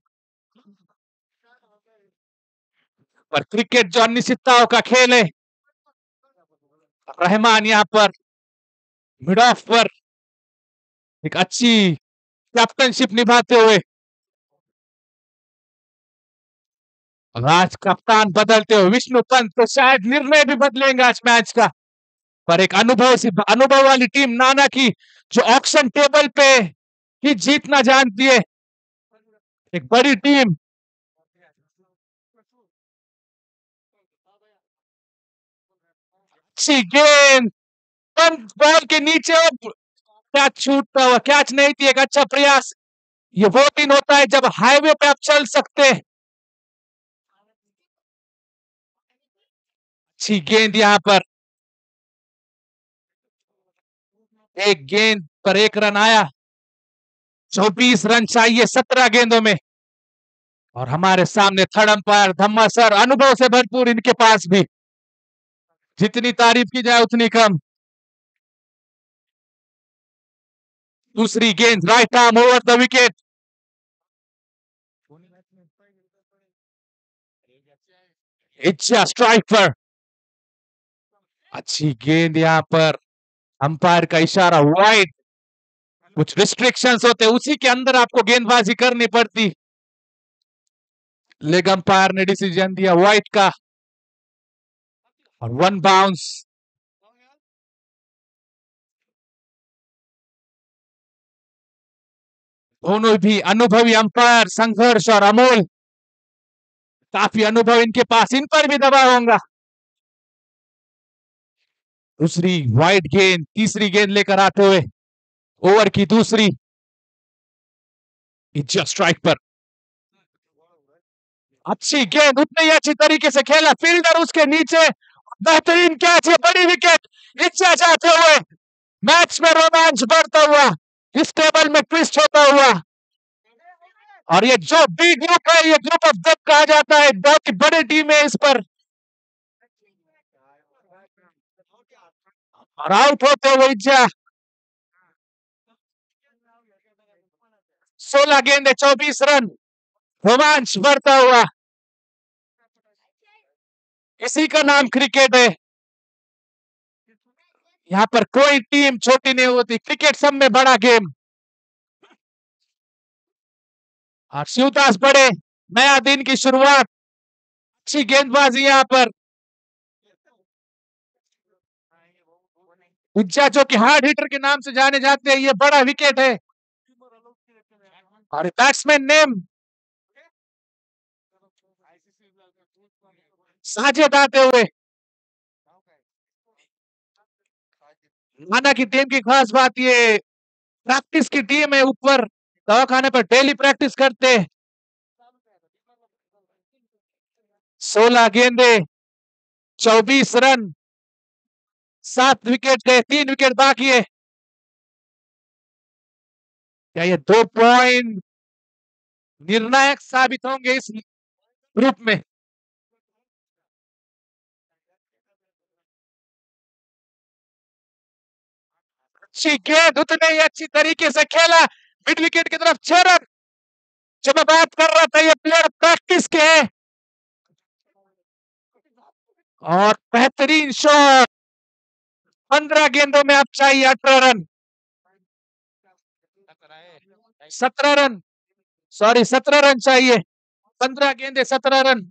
पर क्रिकेट जो अनिश्चितताओं का खेल है, रहमान यहाँ पर मिड ऑफ पर एक अच्छी कैप्टनशिप निभाते हुए, आज कप्तान बदलते हुए विष्णु पंत तो शायद निर्णय भी बदलेंगे आज मैच का। पर एक अनुभव वाली टीम नाना की, जो ऑक्शन टेबल पे ही जीतना जानती है, एक बड़ी टीम, अच्छी गेंद, पंत बॉल के नीचे, कैच छूटता हुआ, कैच नहीं थी, एक अच्छा प्रयास। ये वो दिन होता है जब हाईवे पे आप चल सकते हैं। अच्छी गेंद यहाँ पर, एक गेंद पर 1 रन आया, 24 रन चाहिए 17 गेंदों में। और हमारे सामने थर्ड अंपायर धम्मा सर, अनुभव से भरपूर इनके पास भी, जितनी तारीफ की जाए उतनी कम। दूसरी गेंद right arm over the wicket. इच्छा स्ट्राइक पर, अच्छी गेंद यहाँ पर, अंपायर का इशारा वाइड। कुछ रिस्ट्रिक्शंस होते उसी के अंदर आपको गेंदबाजी करनी पड़ती, लेग अंपायर ने डिसीजन दिया वाइड का और वन बाउंस। दोनों भी अनुभवी अंपायर, संघर्ष और अमोल, काफी अनुभव इनके पास, इन पर भी दबाव होगा। दूसरी वाइड गेंद, तीसरी गेंद लेकर आते हुए ओवर की दूसरी, इच्छा स्ट्राइक पर, अच्छी गेंद, उतनी ही अच्छी तरीके से खेला, फील्डर उसके नीचे, बेहतरीन कैच है, बड़ी विकेट, इच्छा जाते हुए, मैच में रोमांच बढ़ता हुआ, इस टेबल में ट्विस्ट होता हुआ। और ये जो बी ग्रुप है, ये ग्रुप ऑफ डेथ कहा जाता है, बहुत ही बड़ी टीम है इस पर। और आउट होते हुए इच्छा, 16 गेंदे 24 रन, रोमांच बढ़ता हुआ, इसी का नाम क्रिकेट है। यहाँ पर कोई टीम छोटी नहीं होती, क्रिकेट सब में बड़ा गेम। और शिवदास बड़े, नया दिन की शुरुआत, अच्छी गेंदबाजी यहाँ पर, उज्जा जो कि हार्ड हिटर के नाम से जाने जाते हैं, ये बड़ा विकेट है। और बैट्समैन नेम साजिद आते हुए, माना की टीम की खास बात ये प्रैक्टिस की टीम है, ऊपर दवाखाने पर डेली प्रैक्टिस करते। 16 गेंदे 24 रन, 7 विकेट गए, 3 विकेट बाकी है। क्या ये 2 पॉइंट निर्णायक साबित होंगे इस ग्रुप में? अच्छी गेंद, उतने ही अच्छी तरीके से खेला, मिड विकेट की तरफ 6 रन। जो मैं बात कर रहा था, ये प्लेयर प्रैक्टिस के हैं। और बेहतरीन शॉट, 15 गेंदों में अब चाहिए 18 रन, 17 रन, सॉरी 17 रन चाहिए, 15 गेंदे 17 रन।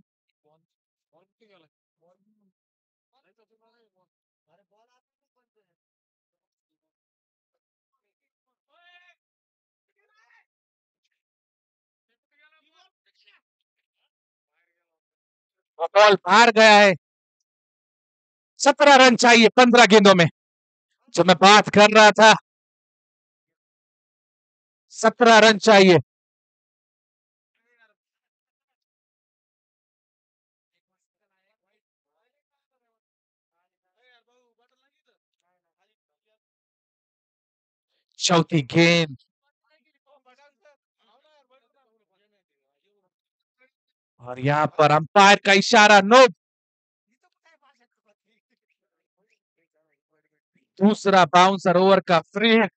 बॉल बाहर गया है, 17 रन चाहिए 15 गेंदों में, जो मैं बात कर रहा था, 17 रन चाहिए। चौथी गेंद, और यहां पर अंपायर का इशारा नो। दूसरा बाउंसर ओवर का फ्री है,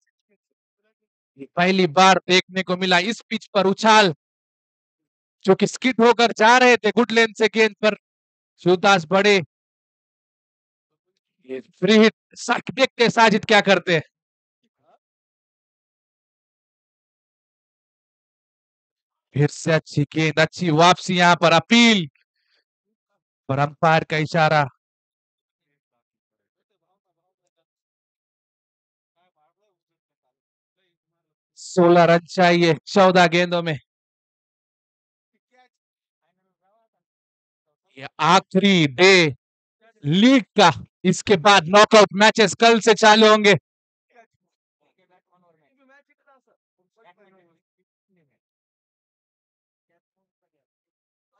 पहली बार देखने को मिला इस पिच पर उछाल, जो कि स्किड होकर जा रहे थे गुड लेंथ से गेंद पर शिवदास बड़े, ये फ्री हिट। देखते साजिद क्या करते हैं। फिर से अच्छी गेंद, अच्छी वापसी, यहां पर अपील पर अंपायर का इशारा। सोलह रन चाहिए 14 गेंदों में। ये आखिरी डे लीग का, इसके बाद नॉकआउट मैचेस कल से चालू होंगे।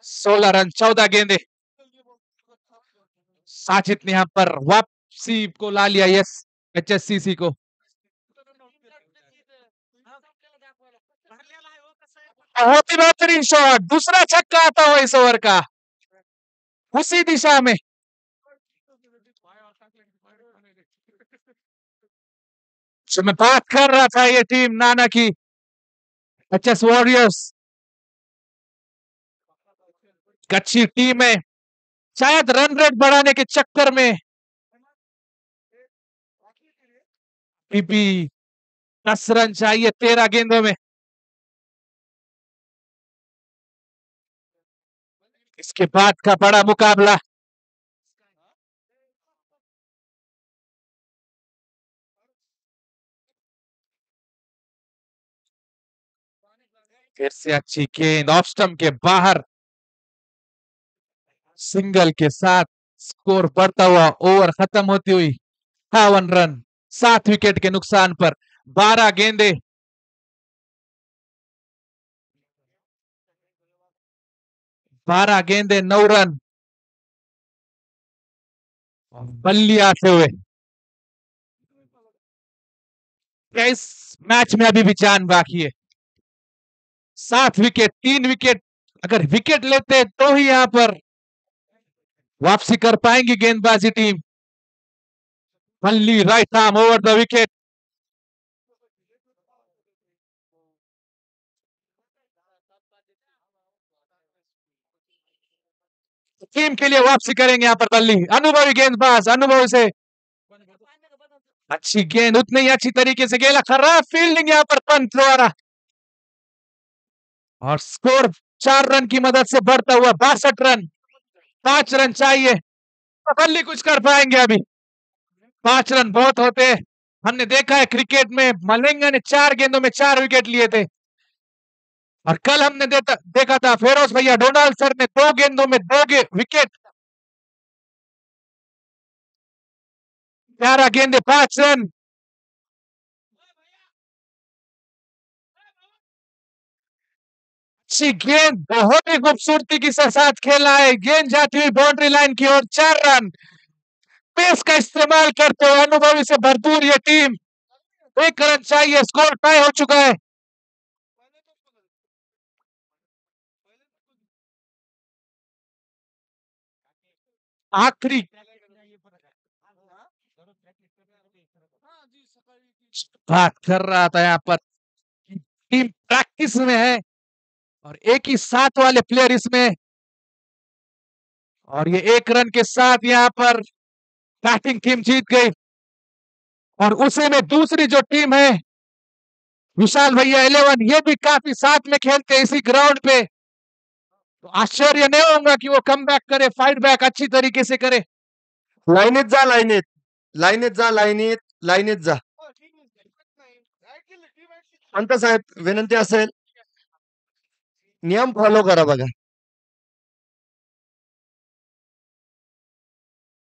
सोलह रन 14 गेंदे, साजिद ने यहां पर वापसी को ला लिया, यस एचएससीसी को। बहुत ही बेहतरीन शॉट, दूसरा छक्का आता हुआ इस ओवर का उसी दिशा में। जो मैं बात कर रहा था, ये टीम नाना की एचएस वॉरियर्स अच्छी टीम है। शायद रन रेट बढ़ाने के चक्कर में भी 10 रन चाहिए 13 गेंदों में। इसके बाद का बड़ा मुकाबला फिर से अच्छी गेंद ऑफ स्टंप के बाहर, सिंगल के साथ स्कोर बढ़ता हुआ, ओवर खत्म होती हुई 58 रन 7 विकेट के नुकसान पर 12 गेंदे। बारह गेंदे 9 रन बल्ली आते हुए। क्या इस मैच में अभी भी जान बाकी है? 7 विकेट, 3 विकेट, अगर विकेट लेते तो ही यहां पर वापसी कर पाएंगी गेंदबाजी टीम। बल्ली right arm over the wicket. Team के लिए वापसी करेंगे यहां पर बल्ली, अनुभवी गेंदबाज, अनुभव से अच्छी गेंद उतनी ही अच्छी तरीके से खेला, खराब फील्डिंग यहां पर पंत द्वारा, और स्कोर 4 रन की मदद से बढ़ता हुआ 62 रन। 5 रन चाहिए तो बल्ली कुछ कर पाएंगे अभी। 5 रन बहुत होते हैं। हमने देखा है क्रिकेट में मलिंगा ने 4 गेंदों में 4 विकेट लिए थे, और कल हमने देखा था फेरोज भैया डोनाल्ड सर ने 2 गेंदों में 2 विकेट। 11 गेंदे 5 रन। अच्छी गेंद, बहुत ही खूबसूरती के साथ खेला है, गेंद जाती हुई बाउंड्री लाइन की ओर। 4 रन पेस का इस्तेमाल करते हुए अनुभवी से भरपूर ये टीम। 1 रन चाहिए, स्कोर टाई हो चुका है। आखिरी बात कर रहा था, यहां पर टीम प्रैक्टिस में है और एक ही साथ वाले प्लेयर इसमें, और ये 1 रन के साथ यहां पर बैटिंग टीम जीत गई। और उसी में दूसरी जो टीम है विशाल भैया 11, ये भी काफी साथ में खेलते हैं इसी ग्राउंड पे, तो आश्चर्य नहीं होगा कि वो कम बैक करे, फाइट बैक अच्छी तरीके से करे। लाईनीत जा, लाईनीत लाईनीत जा, लाईनीत जा. पंत साहेब, विनंती असेल, नियम फॉलो करा बघा.